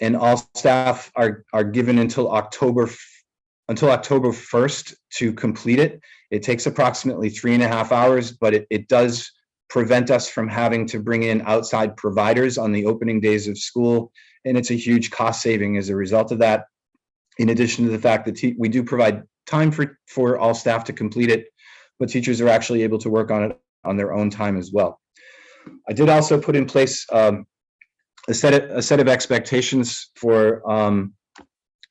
And all staff are given until October 1st to complete it. It takes approximately 3.5 hours, but it does prevent us from having to bring in outside providers on the opening days of school, and it's a huge cost saving as a result of that. In addition to the fact that we do provide time for all staff to complete it, but teachers are actually able to work on it on their own time as well. I did also put in place a set of expectations for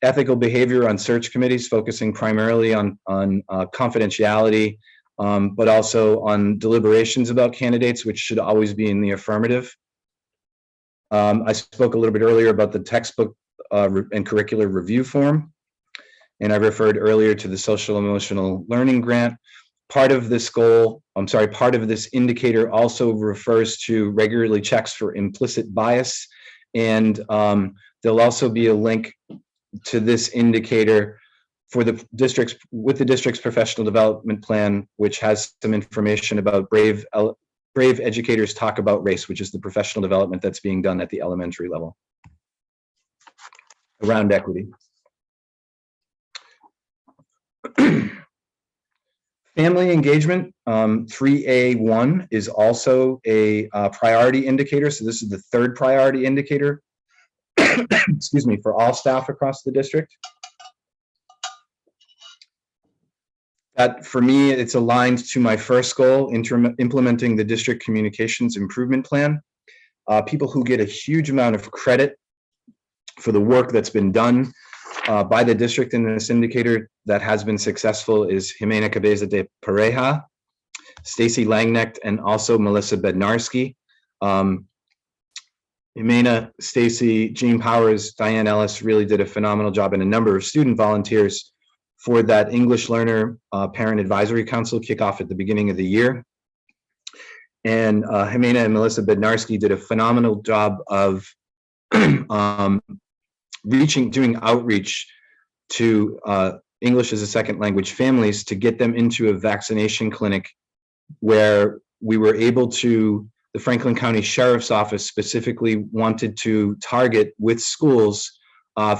ethical behavior on search committees, focusing primarily on confidentiality, but also on deliberations about candidates, which should always be in the affirmative. I spoke a little bit earlier about the textbook and curricular review form, and I referred earlier to the social emotional learning grant. Part of this indicator also refers to regularly checks for implicit bias, and there'll also be a link to this indicator for the district's professional development plan, which has some information about Brave Educators Talk About Race, which is the professional development that's being done at the elementary level around equity. Family engagement, 3A1 is also a priority indicator. So this is the third priority indicator, excuse me, for all staff across the district. That, for me, it's aligned to my first goal, implementing the district communications improvement plan. People who get a huge amount of credit for the work that's been done by the district in this indicator that has been successful is Jimena Cabeza de Pareja, Stacy Langnecht, and also Melissa Bednarski. Jimena, Stacy, Jean Powers, Diane Ellis really did a phenomenal job, and a number of student volunteers for that English Learner Parent Advisory Council kickoff at the beginning of the year. And Jimena and Melissa Bednarski did a phenomenal job of doing outreach to English as a second language families to get them into a vaccination clinic where we were able to, the Franklin County Sheriff's Office specifically wanted to target with schools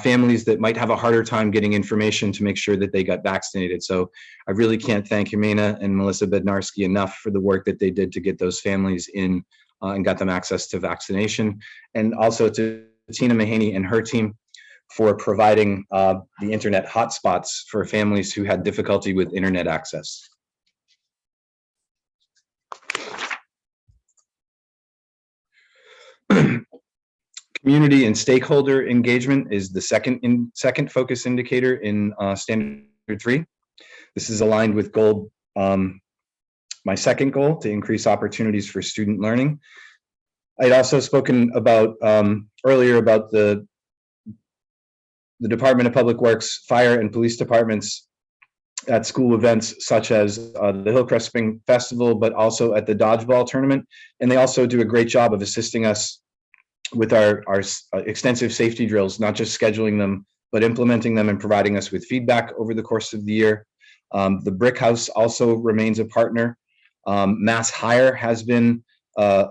families that might have a harder time getting information to make sure that they got vaccinated. So I really can't thank Jimena and Melissa Bednarski enough for the work that they did to get those families in and got them access to vaccination. And also to Tina Mahaney and her team for providing the internet hotspots for families who had difficulty with internet access. Community and stakeholder engagement is the second focus indicator in standard 3. This is aligned with goal, my second goal, to increase opportunities for student learning. I'd also spoken about earlier about the Department of Public Works, fire and police departments at school events such as the Hillcrest Spring Festival, but also at the dodgeball tournament. And they also do a great job of assisting us with our extensive safety drills, not just scheduling them, but implementing them and providing us with feedback over the course of the year. The Brick House also remains a partner. Mass Hire has been a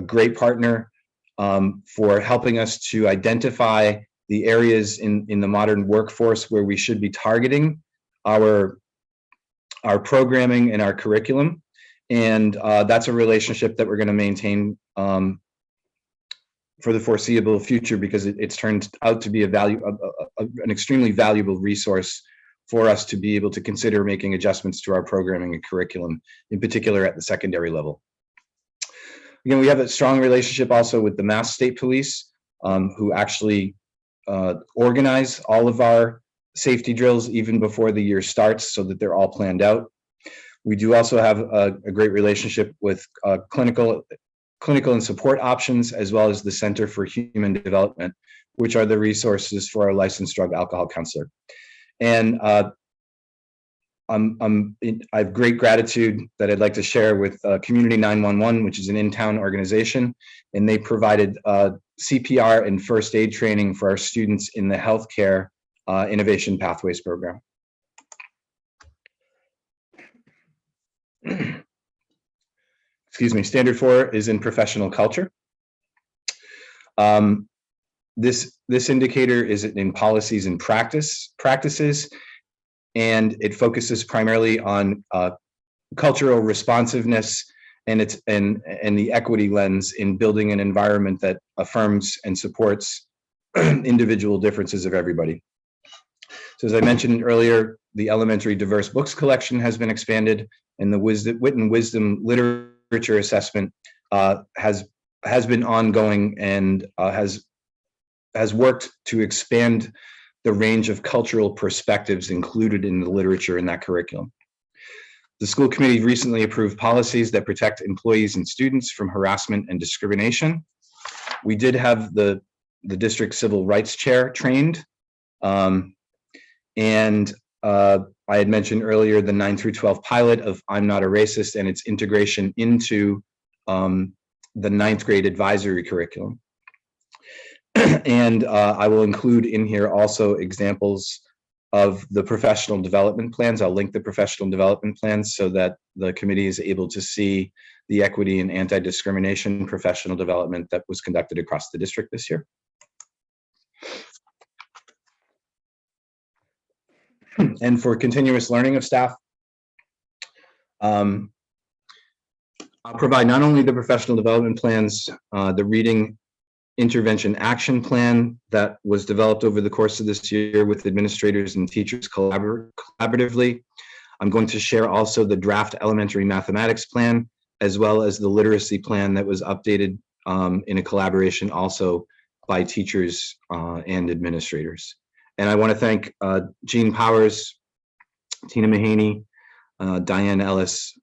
great partner for helping us to identify the areas in the modern workforce where we should be targeting our programming and our curriculum. And that's a relationship that we're going to maintain for the foreseeable future, because it's turned out to be an extremely valuable resource for us to be able to consider making adjustments to our programming and curriculum, in particular at the secondary level. Again, we have a strong relationship also with the Mass State Police, who actually organize all of our safety drills even before the year starts, so that they're all planned out. We do also have a great relationship with clinical and support options, as well as the Center for Human Development, which are the resources for our licensed drug alcohol counselor. And I have great gratitude that I'd like to share with Community 911, which is an in-town organization, and they provided CPR and first aid training for our students in the healthcare Innovation Pathways program. Excuse me, standard 4 is in professional culture. This indicator is in policies and practices, and it focuses primarily on cultural responsiveness and the equity lens in building an environment that affirms and supports individual differences of everybody. So as I mentioned earlier, the elementary diverse books collection has been expanded, and the Wit and Wisdom literature assessment has been ongoing and has worked to expand the range of cultural perspectives included in the literature in that curriculum. The school committee recently approved policies that protect employees and students from harassment and discrimination. We did have the district civil rights chair trained, and I had mentioned earlier the 9 through 12 pilot of I'm Not a Racist and its integration into the 9th grade advisory curriculum. And I will include in here also examples of the professional development plans. I'll link the professional development plans so that the committee is able to see the equity and anti-discrimination professional development that was conducted across the district this year. And for continuous learning of staff, I'll provide not only the professional development plans, the reading intervention action plan that was developed over the course of this year with administrators and teachers collaboratively. I'm going to share also the draft elementary mathematics plan, as well as the literacy plan that was updated in a collaboration also by teachers and administrators. And I want to thank Jean Powers, Tina Mahaney, Diane Ellis,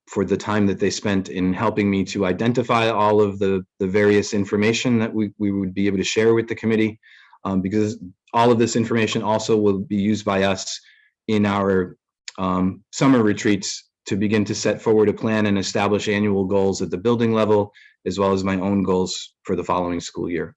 for the time that they spent in helping me to identify all of the various information that we would be able to share with the committee, because all of this information also will be used by us in our summer retreats to begin to set forward a plan and establish annual goals at the building level, as well as my own goals for the following school year.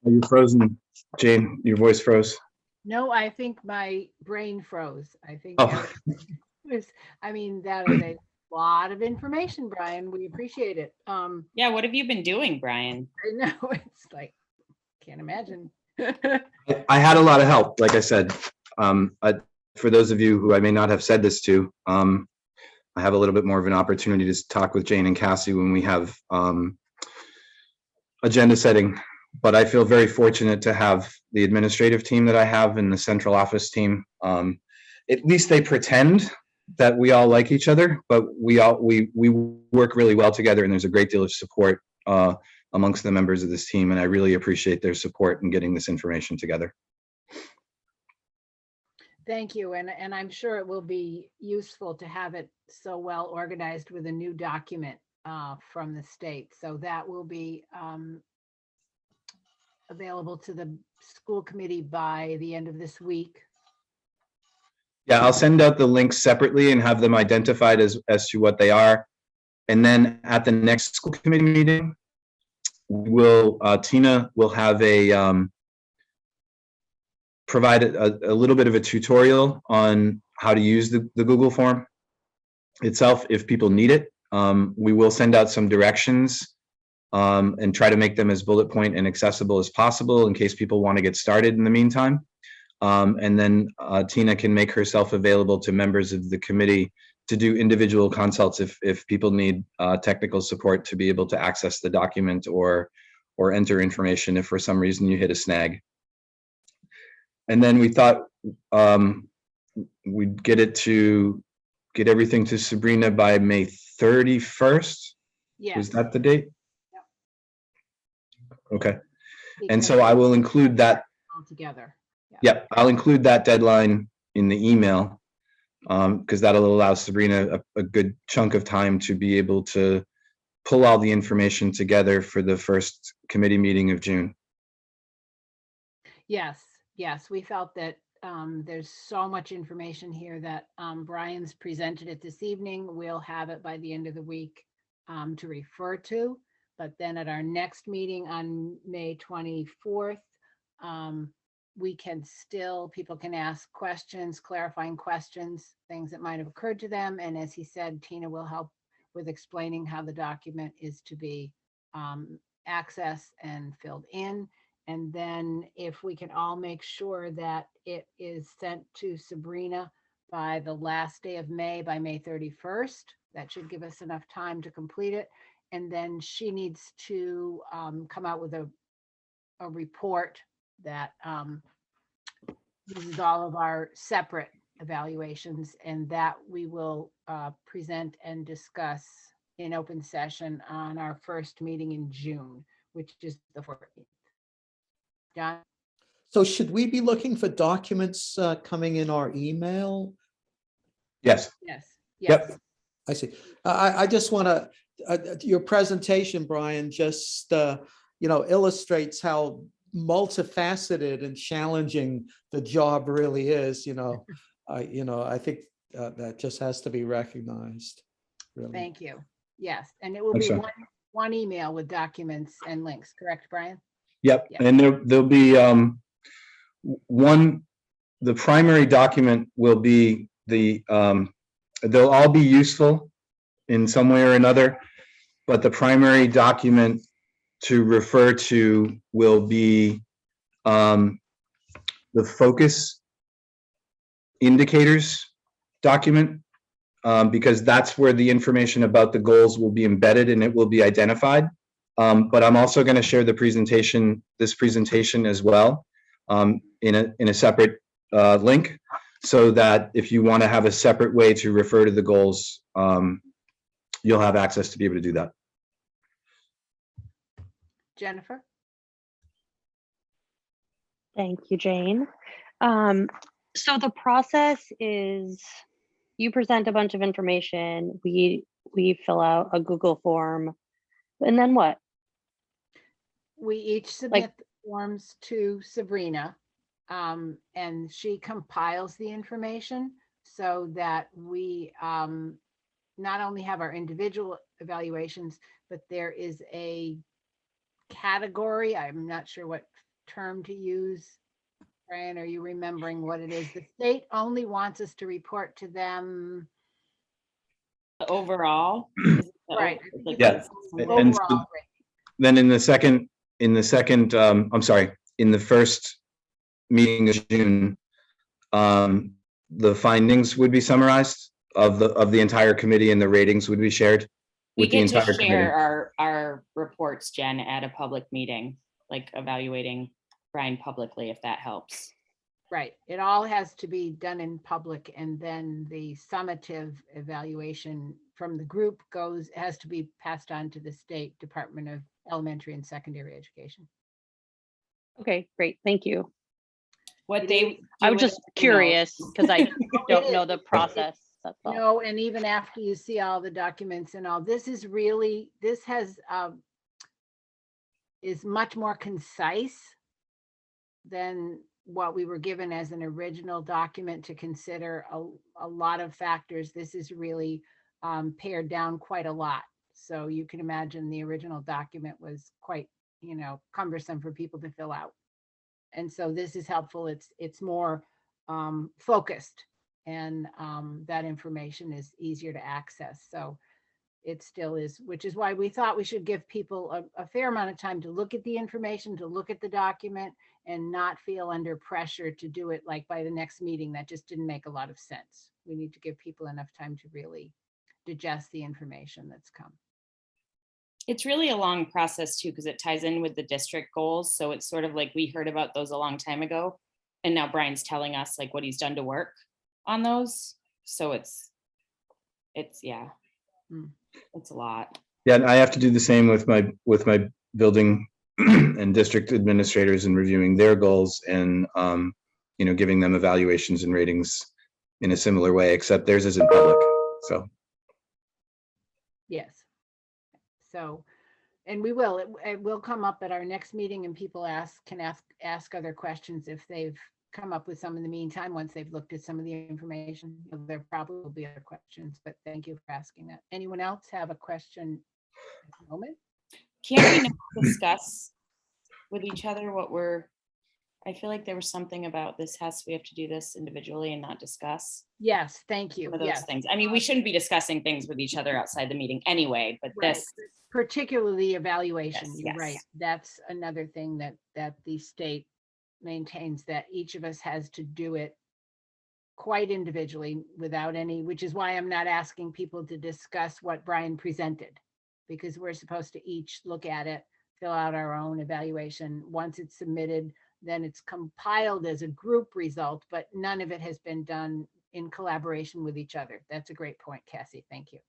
Are you frozen, Jane? Your voice froze. No, I think my brain froze. I think Oh. everything I mean, that is a lot of information, Brian. We appreciate it. Yeah, what have you been doing, Brian? I know, it's like, can't imagine. I had a lot of help, like I said. For those of you who I may not have said this to, I have a little bit more of an opportunity to talk with Jane and Cassie when we have agenda setting. But I feel very fortunate to have the administrative team that I have and the central office team. At least they pretend that we all like each other, but we work really well together, and there's a great deal of support amongst the members of this team, and I really appreciate their support in getting this information together. Thank you, and I'm sure it will be useful to have it so well organized with a new document from the state. So that will be available to the school committee by the end of this week. Yeah, I'll send out the links separately and have them identified as to what they are. And then at the next school committee meeting, Tina will have provide a little bit of a tutorial on how to use the Google form itself if people need it. We will send out some directions and try to make them as bullet point and accessible as possible in case people want to get started in the meantime. And then Tina can make herself available to members of the committee to do individual consults if people need technical support to be able to access the document or enter information if for some reason you hit a snag. And then we thought we'd get everything to Sabrina by May 31st. Yes. Was that the date? Yeah. Okay. And so I will include that. All together. Yep, I'll include that deadline in the email because that'll allow Sabrina a good chunk of time to be able to pull all the information together for the first committee meeting of June. Yes, yes, we felt that there's so much information here that Brian's presented it this evening. We'll have it by the end of the week to refer to. But then at our next meeting on May 24th, people can ask questions, clarifying questions, things that might have occurred to them. And as he said, Tina will help with explaining how the document is to be accessed and filled in. And then if we can all make sure that it is sent to Sabrina by the last day of May, by May 31st, that should give us enough time to complete it. And then she needs to come out with a report that uses all of our separate evaluations, and that we will present and discuss in open session on our first meeting in June, which is the 14th. John? So should we be looking for documents coming in our email? Yes. Yes. Yep. Yes. I see. I just want to, your presentation, Brian, just, illustrates how multifaceted and challenging the job really is, I think that just has to be recognized. Really. Thank you. Yes, and it will Thanks, be John. one email with documents and links, correct, Brian? Yep, Yeah. and there'll be the primary document will be they'll all be useful in some way or another, but the primary document to refer to will be the focus indicators document, because that's where the information about the goals will be embedded and it will be identified. But I'm also going to share this presentation as well in a separate link, so that if you want to have a separate way to refer to the goals, you'll have access to be able to do that. Jennifer? Thank you, Jane. So the process is you present a bunch of information, we fill out a Google form, and then what? We each submit the forms to Sabrina, and she compiles the information so that we not only have our individual evaluations, but there is a category, I'm not sure what term to use? Brian, are you remembering what it is? The state only wants us to report to them. Overall. Is it the Right. o- like Yeah. the- And Overall, then in the second, I'm sorry, in the first meeting of June, the findings would be summarized of the entire committee, and the ratings would be shared We with the get to entire committee. share our reports, Jen, at a public meeting, like evaluating Brian publicly, if that helps. right. It all has to be done in public, and then the summative evaluation from the group has to be passed on to the State Department of Elementary and Secondary Education. Okay, great, thank you. What It they. is- I do was with just the curious notes. because I don't know is. the process. That's all. No, and even after you see all the documents and all, this is much more concise than what we were given as an original document to consider a lot of factors. This is really pared down quite a lot. So you can imagine the original document was quite, cumbersome for people to fill out. And so this is helpful. It's more focused, and that information is easier to access. So it still is, which is why we thought we should give people a fair amount of time to look at the information, to look at the document, and not feel under pressure to do it like by the next meeting. That just didn't make a lot of sense. We need to give people enough time to really digest the information that's come. It's really a long process too, because it ties in with the district goals. So it's sort of like we heard about those a long time ago. And now Brian's telling us like what he's done to work on those. So it's yeah, it's a lot. Yeah, and I have to do the same with my building and district administrators and reviewing their goals and giving them evaluations and ratings in a similar way, except theirs isn't public. So Yes. So, and we will, it will come up at our next meeting, and people can ask other questions if they've come up with some in the meantime, once they've looked at some of the information. There probably will be other questions, but thank you for asking that. Anyone else have a question at the moment? Can't we not discuss with each other I feel like there was something about we have to do this individually and not discuss Yes, thank you. some of those Yes. things. I mean, we shouldn't be discussing things with each other outside the meeting anyway, but Right. this, Particularly evaluation, Yes, you're yes. right. That's another thing that the state maintains, that each of us has to do it quite individually without any, which is why I'm not asking people to discuss what Brian presented, because we're supposed to each look at it, fill out our own evaluation. Once it's submitted, then it's compiled as a group result, but none of it has been done in collaboration with each other. That's a great point, Cassie. Thank you.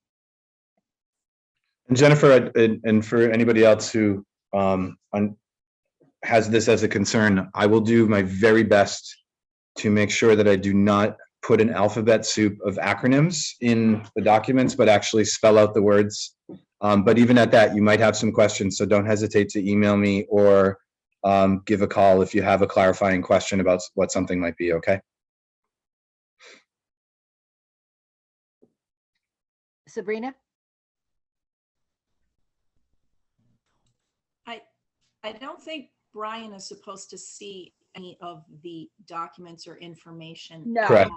And Jennifer, and for anybody else who has this as a concern, I will do my very best to make sure that I do not put an alphabet soup of acronyms in the documents, but actually spell out the words. But even at that, you might have some questions, so don't hesitate to email me or give a call if you have a clarifying question about what something might be, okay? Sabrina? I don't think Brian is supposed to see any of the documents or information. No. Correct.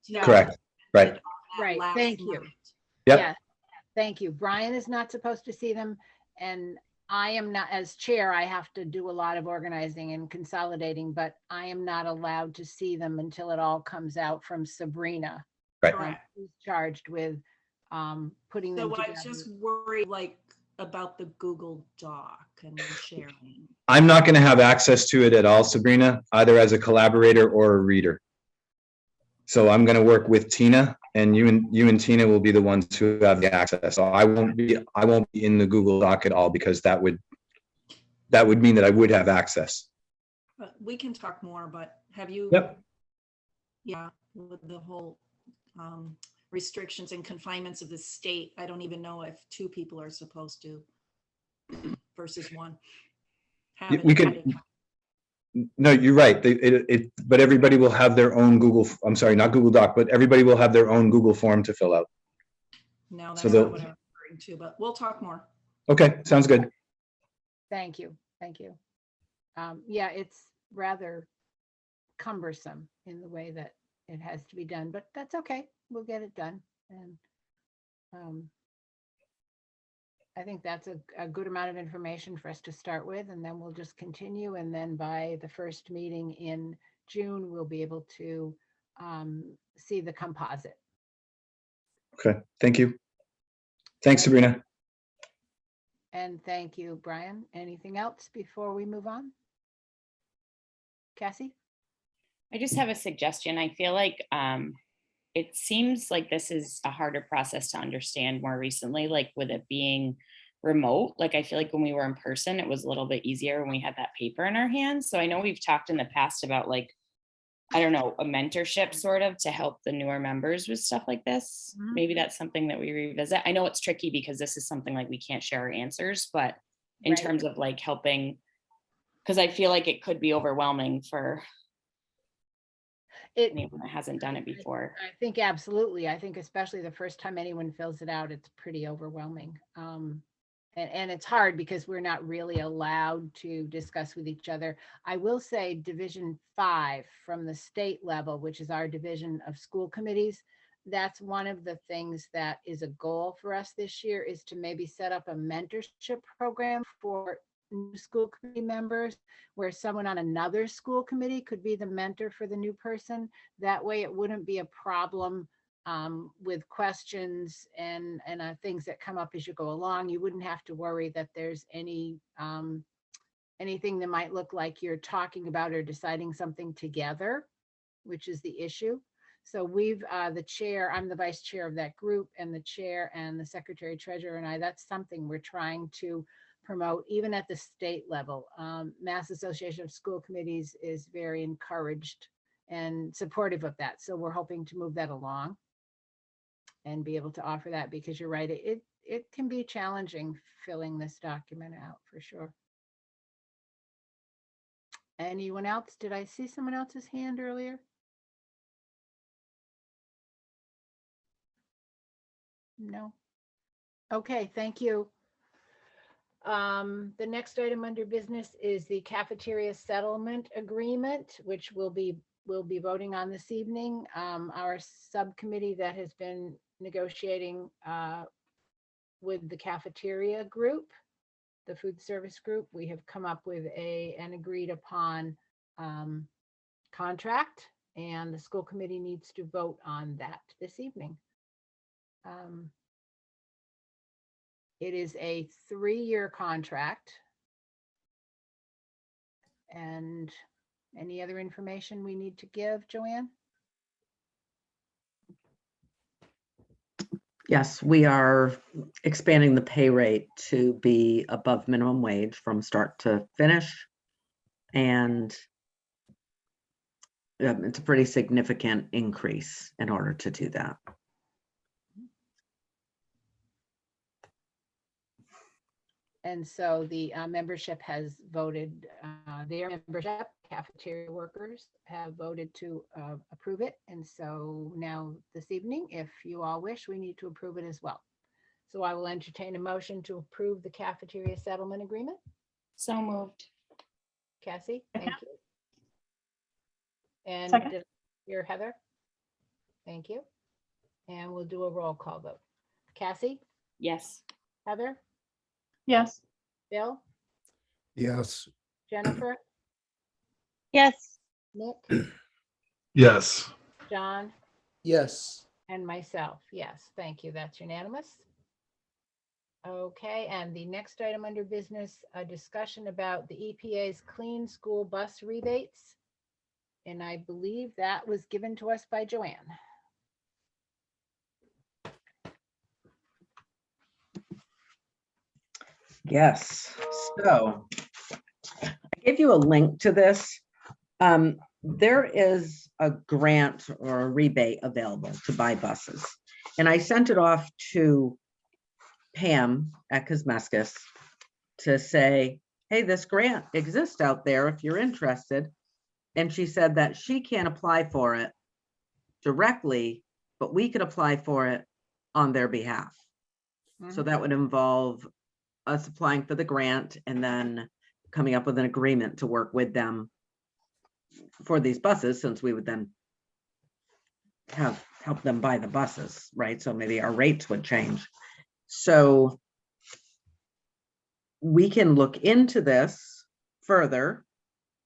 No. Correct, right. Right, Last thank you. night. Yep. Yes, thank you. Brian is not supposed to see them, and I am not, as chair, I have to do a lot of organizing and consolidating, but I am not allowed to see them until it all comes out from Sabrina. Right. Correct. Who's charged with putting them So I together. was just worried about the Google Doc and sharing. I'm not going to have access to it at all, Sabrina, either as a collaborator or a reader. So I'm going to work with Tina, and you and Tina will be the ones who have the access. So I won't be in the Google Doc at all, because that would mean that I would have access. But we can talk more, but have you? Yep. Yeah, with the whole restrictions and confinements of the state, I don't even know if two people are supposed to versus one. We could. No, you're right. But everybody will have their own I'm sorry, not Google Doc, but everybody will have their own Google form to fill out. No, So that's not what I'm referring to, but we'll talk more. Okay, sounds good. Thank you, thank you. yeah, it's rather cumbersome in the way that it has to be done, but that's okay. We'll get it done. And I think that's a good amount of information for us to start with, and then we'll just continue. And then by the first meeting in June, we'll be able to see the composite. Okay, thank you. Thanks, Sabrina. And thank you, Brian. Anything else before we move on? Cassie? I just have a suggestion. I feel like it seems like this is a harder process to understand more recently, like with it being remote. Like I feel like when we were in person, it was a little bit easier when we had that paper in our hands. So I know we've talked in the past about like, I don't know, a mentorship sort of to help the newer members with stuff like this. Mhm. Maybe that's something that we revisit. I know it's tricky because this is something like we can't share our answers, but in Right. terms of like helping, because I feel like it could be overwhelming for It, anyone that hasn't done it before. I think absolutely. I think especially the first time anyone fills it out, it's pretty overwhelming. And it's hard because we're not really allowed to discuss with each other. I will say Division 5 from the state level, which is our division of school committees, that's one of the things that is a goal for us this year, is to maybe set up a mentorship program for new school committee members, where someone on another school committee could be the mentor for the new person. That way it wouldn't be a problem with questions and things that come up as you go along. You wouldn't have to worry that there's anything that might look like you're talking about or deciding something together, which is the issue. So we've, the chair, I'm the vice chair of that group, and the chair and the secretary treasurer and I, that's something we're trying to promote even at the state level. Mass Association of School Committees is very encouraged and supportive of that. So we're hoping to move that along and be able to offer that, because you're right, it can be challenging filling this document out for sure. Anyone else? Did I see someone else's hand earlier? No. Okay, thank you. The next item under business is the cafeteria settlement agreement, which we'll be voting on this evening. Our subcommittee that has been negotiating with the cafeteria group, the food service group, we have come up with an agreed upon contract, and the school committee needs to vote on that this evening. It is a 3-year contract. And any other information we need to give, Joanne? Yes, we are expanding the pay rate to be above minimum wage from start to finish. And it's a pretty significant increase in order to do that. And so the membership has voted, their membership, cafeteria workers have voted to approve it. And so now this evening, if you all wish, we need to approve it as well. So I will entertain a motion to approve the cafeteria settlement agreement. So moved. Cassie, thank you. And Second. did I hear Heather? Thank you. And we'll do a roll call vote. Cassie, Yes. Heather, Yes. Bill, Yes. Jennifer, Yes. Nick, Yes. John, Yes. and myself. Yes, thank you. That's unanimous. Okay, and the next item under business, a discussion about the EPA's clean school bus rebates. And I believe that was given to us by Joanne. Yes, so I gave you a link to this. There is a grant or a rebate available to buy buses. And I sent it off to Pam at Kosmeskis to say, hey, this grant exists out there if you're interested. And she said that she can't apply for it directly, but we could apply for it on their behalf. So that would involve us applying for the grant and then coming up with an agreement to work with them for these buses, since we would then help them buy the buses, right? So maybe our rates would change. So we can look into this further.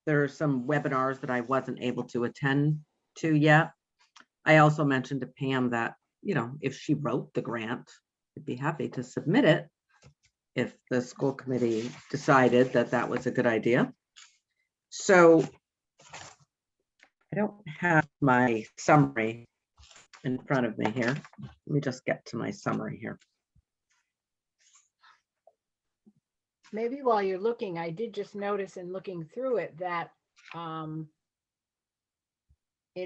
There are some webinars that I wasn't able to attend to yet. I also mentioned to Pam that, you know, if she wrote the grant, I'd be happy to submit it if the school committee decided that that was a good idea. So I don't have my summary in front of me here. Let me just get to my summary here. Maybe while you're looking, I did just notice in looking through it that in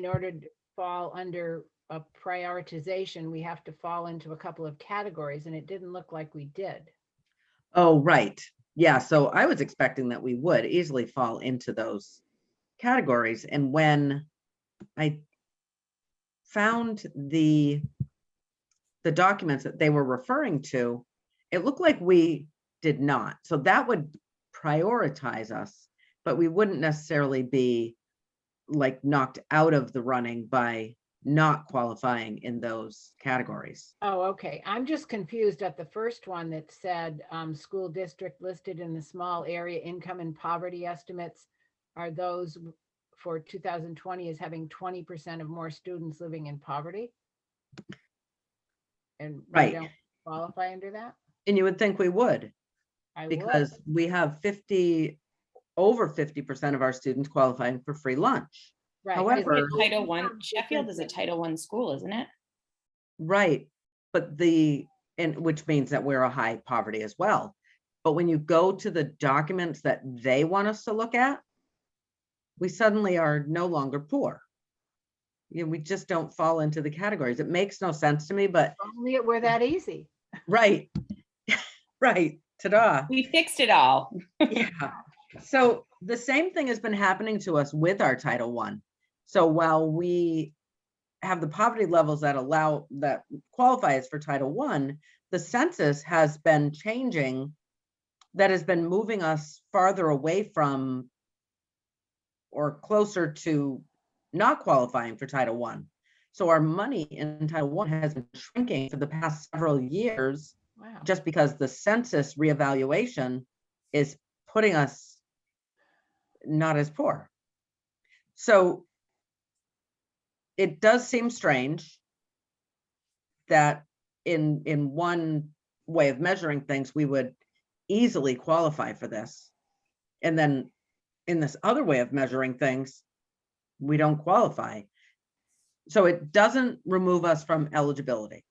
order to fall under a prioritization, we have to fall into a couple of categories, and it didn't look like we did. Oh, right. Yeah, so I was expecting that we would easily fall into those categories. And when I found the documents that they were referring to, it looked like we did not. So that would prioritize us, but we wouldn't necessarily be like knocked out of the running by not qualifying in those categories. Oh, okay. I'm just confused at the first one that said school district listed in the small area income and poverty estimates are those for 2020 as having 20% of more students living in poverty. And we Right. don't qualify under that? And you would think we would, I because would. we have over 50% of our students qualifying for free lunch. Right. However, It's a Title I, Sheffield is a Title I school, isn't it? right, but which means that we're a high poverty as well. But when you go to the documents that they want us to look at, we suddenly are no longer poor. You know, we just don't fall into the categories. It makes no sense to me, but Only it were that easy. right, right, ta-da. We fixed it all. Yeah. So the same thing has been happening to us with our Title I. So while we have the poverty levels that qualify us for Title I, the census has been changing. That has been moving us farther away from or closer to not qualifying for Title I. So our money in Title I has been shrinking for the past several years. Wow. Just because the census reevaluation is putting us not as poor. So it does seem strange that in one way of measuring things, we would easily qualify for this. And then in this other way of measuring things, we don't qualify. So it doesn't remove us from eligibility.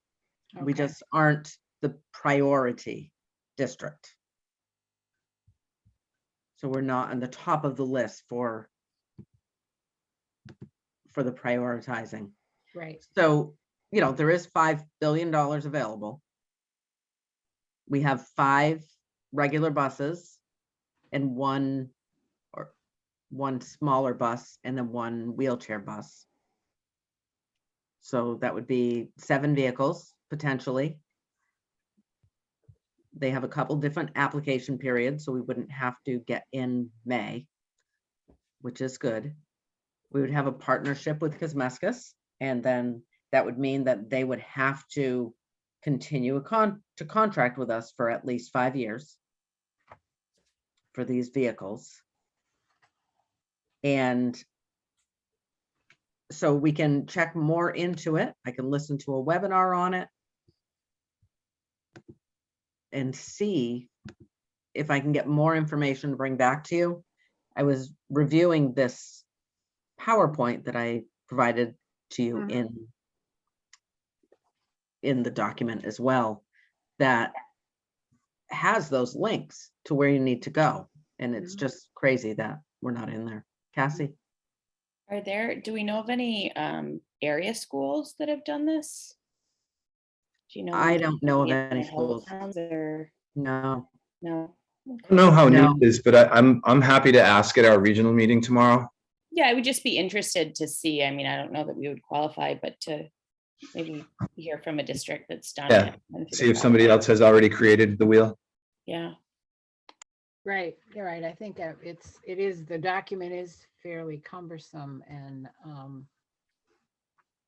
We Okay. just aren't the priority district. So we're not on the top of the list for the prioritizing. Right. So, you know, there is $5 billion available. We have 5 regular buses and one smaller bus and then 1 wheelchair bus. So that would be 7 vehicles potentially. They have a couple different application periods, so we wouldn't have to get in May, which is good. We would have a partnership with Cosmescus, and then that would mean that they would have to continue to contract with us for at least 5 years for these vehicles. And so we can check more into it. I can listen to a webinar on it and see if I can get more information to bring back to you. I was reviewing this PowerPoint that I provided to you in the document as well, that has those links to where you need to go. And it's just crazy that we're not in there. Cassie? Do we know of any area schools that have done this? Do you know? I don't know of in any the schools. towns or No. no? I don't know how No. neat it is, but I'm happy to ask at our regional meeting tomorrow. Yeah, I would just be interested to see. I mean, I don't know that we would qualify, but to maybe hear from a district that's done Yeah, it. and See if it's somebody qualified. else has already created the wheel. Yeah. Right, you're right. I think the document is fairly cumbersome and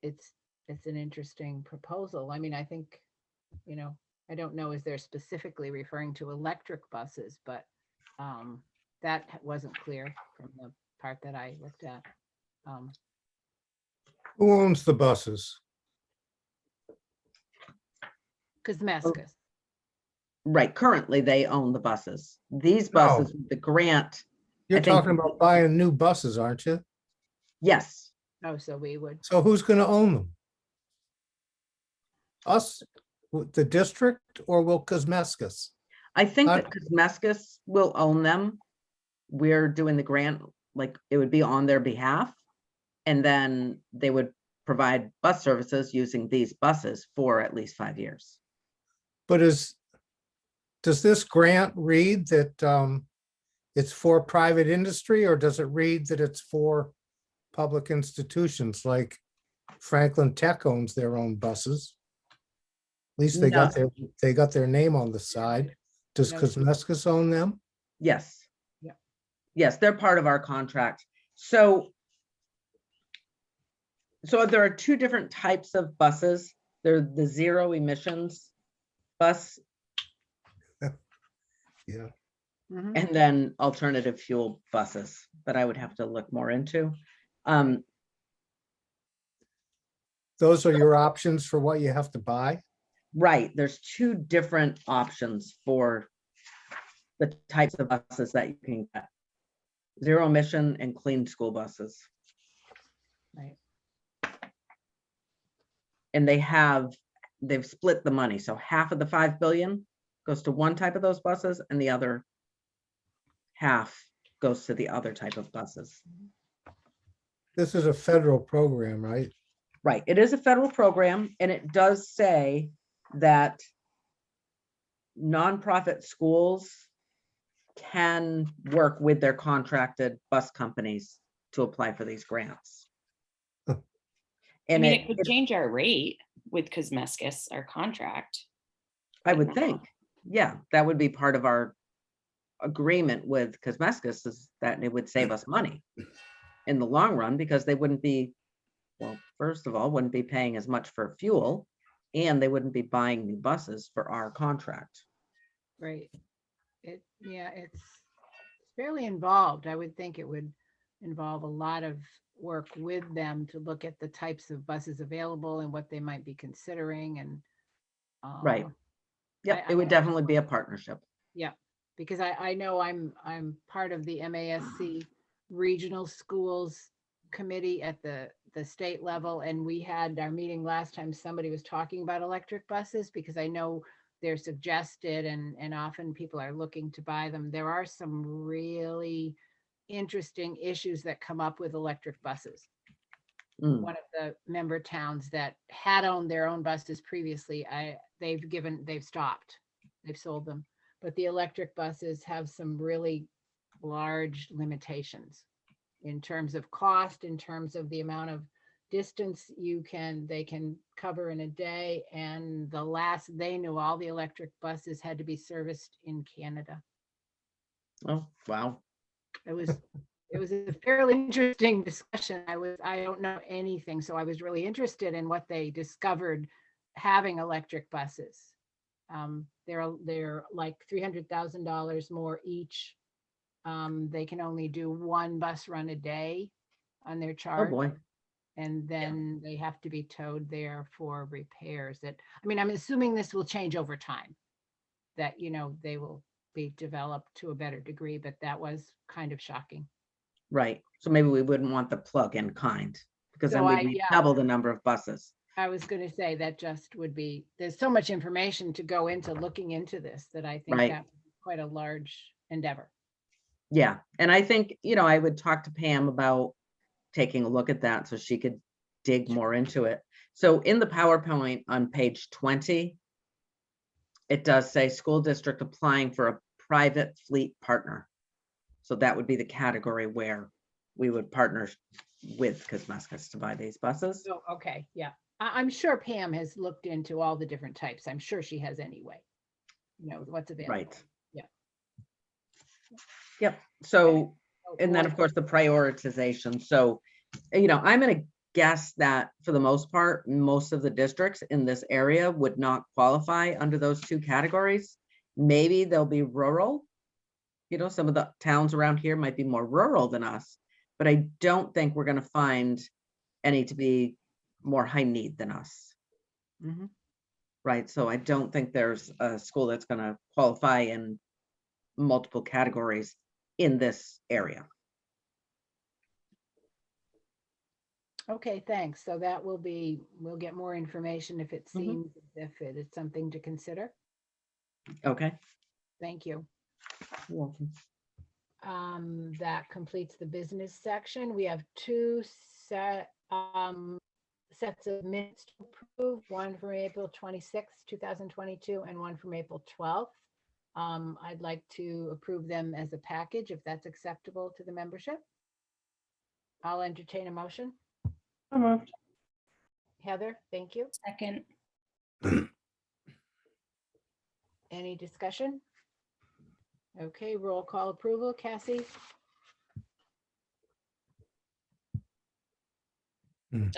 it's an interesting proposal. I mean, I think, I don't know, is they're specifically referring to electric buses, but that wasn't clear from the part that I looked at. Who owns the buses? Cosmescus. Right, currently they own the buses. These buses, the grant, You're I think- talking about buying new buses, aren't you? yes, Oh, so we would, So who's gonna own them? Us, the district, or will Cosmescus? I think Uh, that Cosmescus will own them. We're doing the grant, like it would be on their behalf. And then they would provide bus services using these buses for at least 5 years. But does this grant read that it's for private industry, or does it read that it's for public institutions like Franklin Tech owns their own buses? At least they got their name on the side. Does No. Cosmescus own them? Yes. Yeah. Yes, they're part of our contract. So there are two different types of buses. They're the zero emissions bus Yeah. Mhm. and then alternative fuel buses that I would have to look more into. Those are your options for what you have to buy? Right, there's two different options for the types of buses that you can get. Zero emission and clean school buses. Right. And they've split the money. So half of the 5 billion goes to one type of those buses and the other half goes to the other type of buses. This is a federal program, right? Right, it is a federal program and it does say that nonprofit schools can work with their contracted bus companies to apply for these grants. I And mean, it could change our rate with Cosmescus, our contract. I would think, yeah, that would be part of our agreement with Cosmescus, is that it would save us money in the long run, because they wouldn't be, well, first of all, wouldn't be paying as much for fuel, and they wouldn't be buying new buses for our contract. Right. It's fairly involved. I would think it would involve a lot of work with them to look at the types of buses available and what they might be considering and. Right. Yep, it would definitely be a partnership. Yeah, because I know I'm part of the MASC Regional Schools Committee at the state level, and we had our meeting last time, somebody was talking about electric buses, because I know they're suggested and often people are looking to buy them. There are some really interesting issues that come up with electric buses. One of the member towns that had owned their own buses previously, they've stopped, they've sold them. But the electric buses have some really large limitations in terms of cost, in terms of the amount of distance they can cover in a day. And the last they knew, all the electric buses had to be serviced in Canada. Oh, wow. It was a fairly interesting discussion. I don't know anything, so I was really interested in what they discovered having electric buses. They're like $300,000 more each. They can only do one bus run a day on their Oh, charge. boy. And then they have to be towed there for repairs. I'm assuming this will change over time, that, they will be developed to a better degree, but that was kind of shocking. Right. So maybe we wouldn't want the plug-in kind, because then So we'd need double the number of buses. I was going to say that just would be, there's so much information to go into looking into this that I think Right. that was quite a large endeavor. Yeah. And I think, I would talk to Pam about taking a look at that so she could dig more into it. So in the PowerPoint on page 20, it does say school district applying for a private fleet partner. So that would be the category where we would partner with Cosmescus to buy these buses. So, okay, yeah. I'm sure Pam has looked into all the different types. I'm sure she has anyway. What's available. Right. Yeah. Yep, so, So and then roll of course the prioritization, so, I'm gonna guess that for the most part, most of the districts in this area would not qualify under those two categories. Maybe they'll be rural. Some of the towns around here might be more rural than us, but I don't think we're gonna find any to be more high need than us. Mhm. Right, so I don't think there's a school that's gonna qualify in multiple categories in this area. Okay, thanks. So that will be, we'll get more information if it Mhm. seems, if it is something to consider. Okay. Thank you. You're welcome. That completes the business section. We have two sets of minutes to approve, one from April 26th, 2022, and one from April 12th. I'd like to approve them as a package if that's acceptable to the membership. I'll entertain a motion. So moved. Heather, thank you. Second. Any discussion? Okay, roll call approval. Cassie?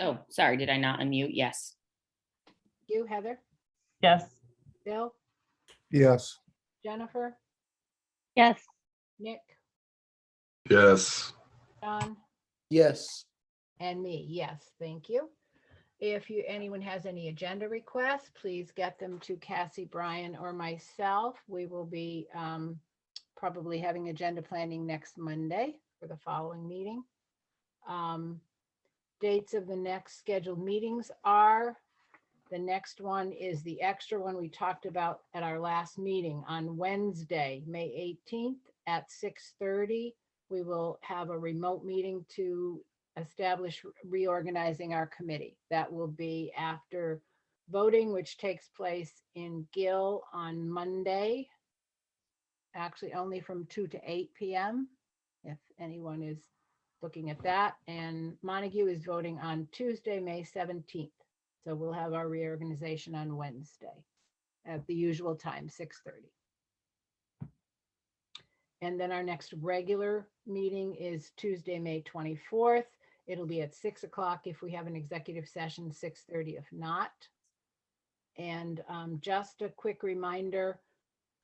Oh, sorry, did I not unmute? Yes. You, Heather? Yes. Bill? Yes. Jennifer? Yes. Nick? Yes. John? Yes. And me, yes, thank you. If anyone has any agenda requests, please get them to Cassie, Brian, or myself. We will be probably having agenda planning next Monday for the following meeting. Dates of the next scheduled meetings are, the next one is the extra one we talked about at our last meeting on Wednesday, May 18th at 6:30. We will have a remote meeting to establish reorganizing our committee. That will be after voting, which takes place in Gill on Monday. Actually, only from 2 to 8 p.m. if anyone is looking at that. And Montague is voting on Tuesday, May 17th. So we'll have our reorganization on Wednesday at the usual time, 6:30. And then our next regular meeting is Tuesday, May 24th. It'll be at 6 o'clock if we have an executive session, 6:30 if not. And just a quick reminder,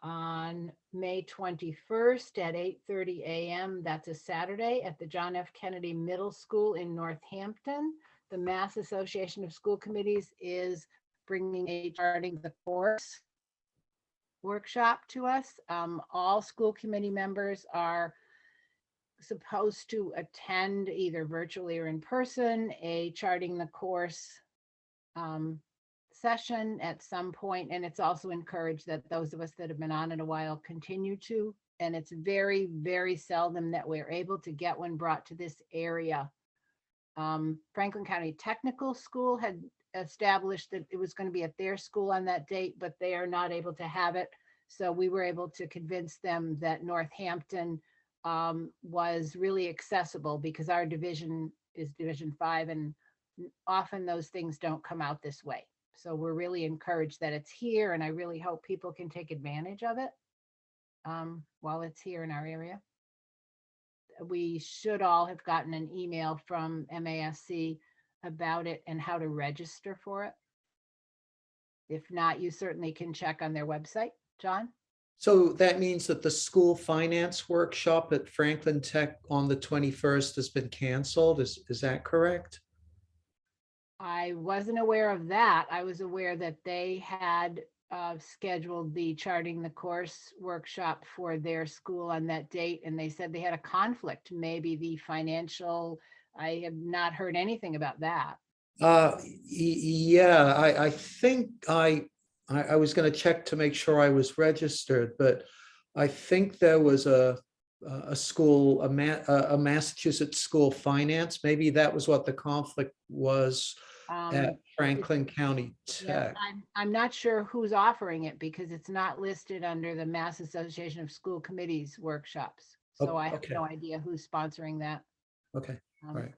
on May 21st at 8:30 a.m., that's a Saturday, at the John F. Kennedy Middle School in Northampton, the Mass Association of School Committees is bringing a charting the course workshop to us. All school committee members are supposed to attend either virtually or in person, a charting the course session at some point. And it's also encouraged that those of us that have been on it a while continue to. And it's very, very seldom that we're able to get one brought to this area. Franklin County Technical School had established that it was going to be at their school on that date, but they are not able to have it. So we were able to convince them that Northampton was really accessible because our division is Division 5, and often those things don't come out this way. So we're really encouraged that it's here, and I really hope people can take advantage of it while it's here in our area. We should all have gotten an email from MASC about it and how to register for it. If not, you certainly can check on their website. John? So that means that the school finance workshop at Franklin Tech on the 21st has been canceled. Is that correct? I wasn't aware of that. I was aware that they had scheduled the charting the course workshop for their school on that date, and they said they had a conflict. Maybe the financial, I have not heard anything about that. Yeah, I think I was going to check to make sure I was registered, but I think there was a school, a Massachusetts school finance. Maybe that was what the conflict was at Franklin County Yeah, Tech. I'm not sure who's offering it because it's not listed under the Mass Association of School Committees workshops. So Oh, I have okay. no idea who's sponsoring that. Okay, all right.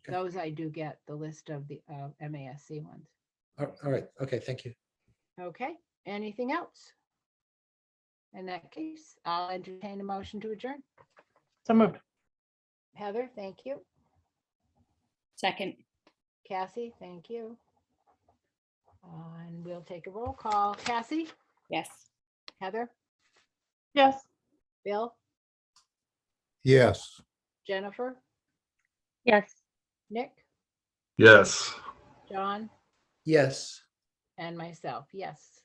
Okay. Those I do get the list of the MASC ones. All right, okay, thank you. Okay, anything else? In that case, I'll entertain a motion to adjourn. So moved. Heather, thank you. Second, Cassie, thank you. And we'll take a roll call. Cassie, yes. Heather, Yes. Bill, Yes. Jennifer, Yes. Nick, Yes. John, Yes. and myself. Yes.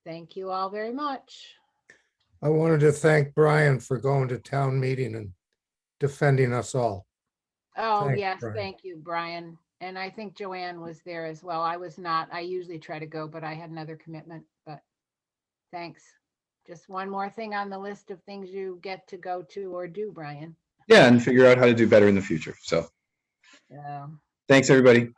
Thank you all very much. I wanted to thank Brian for going to town meeting and defending us all. Oh, Thanks, yes, Brian. thank you, Brian. And I think Joanne was there as well. I was not. I usually try to go, but I had another commitment, but thanks. Just one more thing on the list of things you get to go to or do, Brian. Yeah, and figure out how to do better in the future. So Um, thanks, everybody.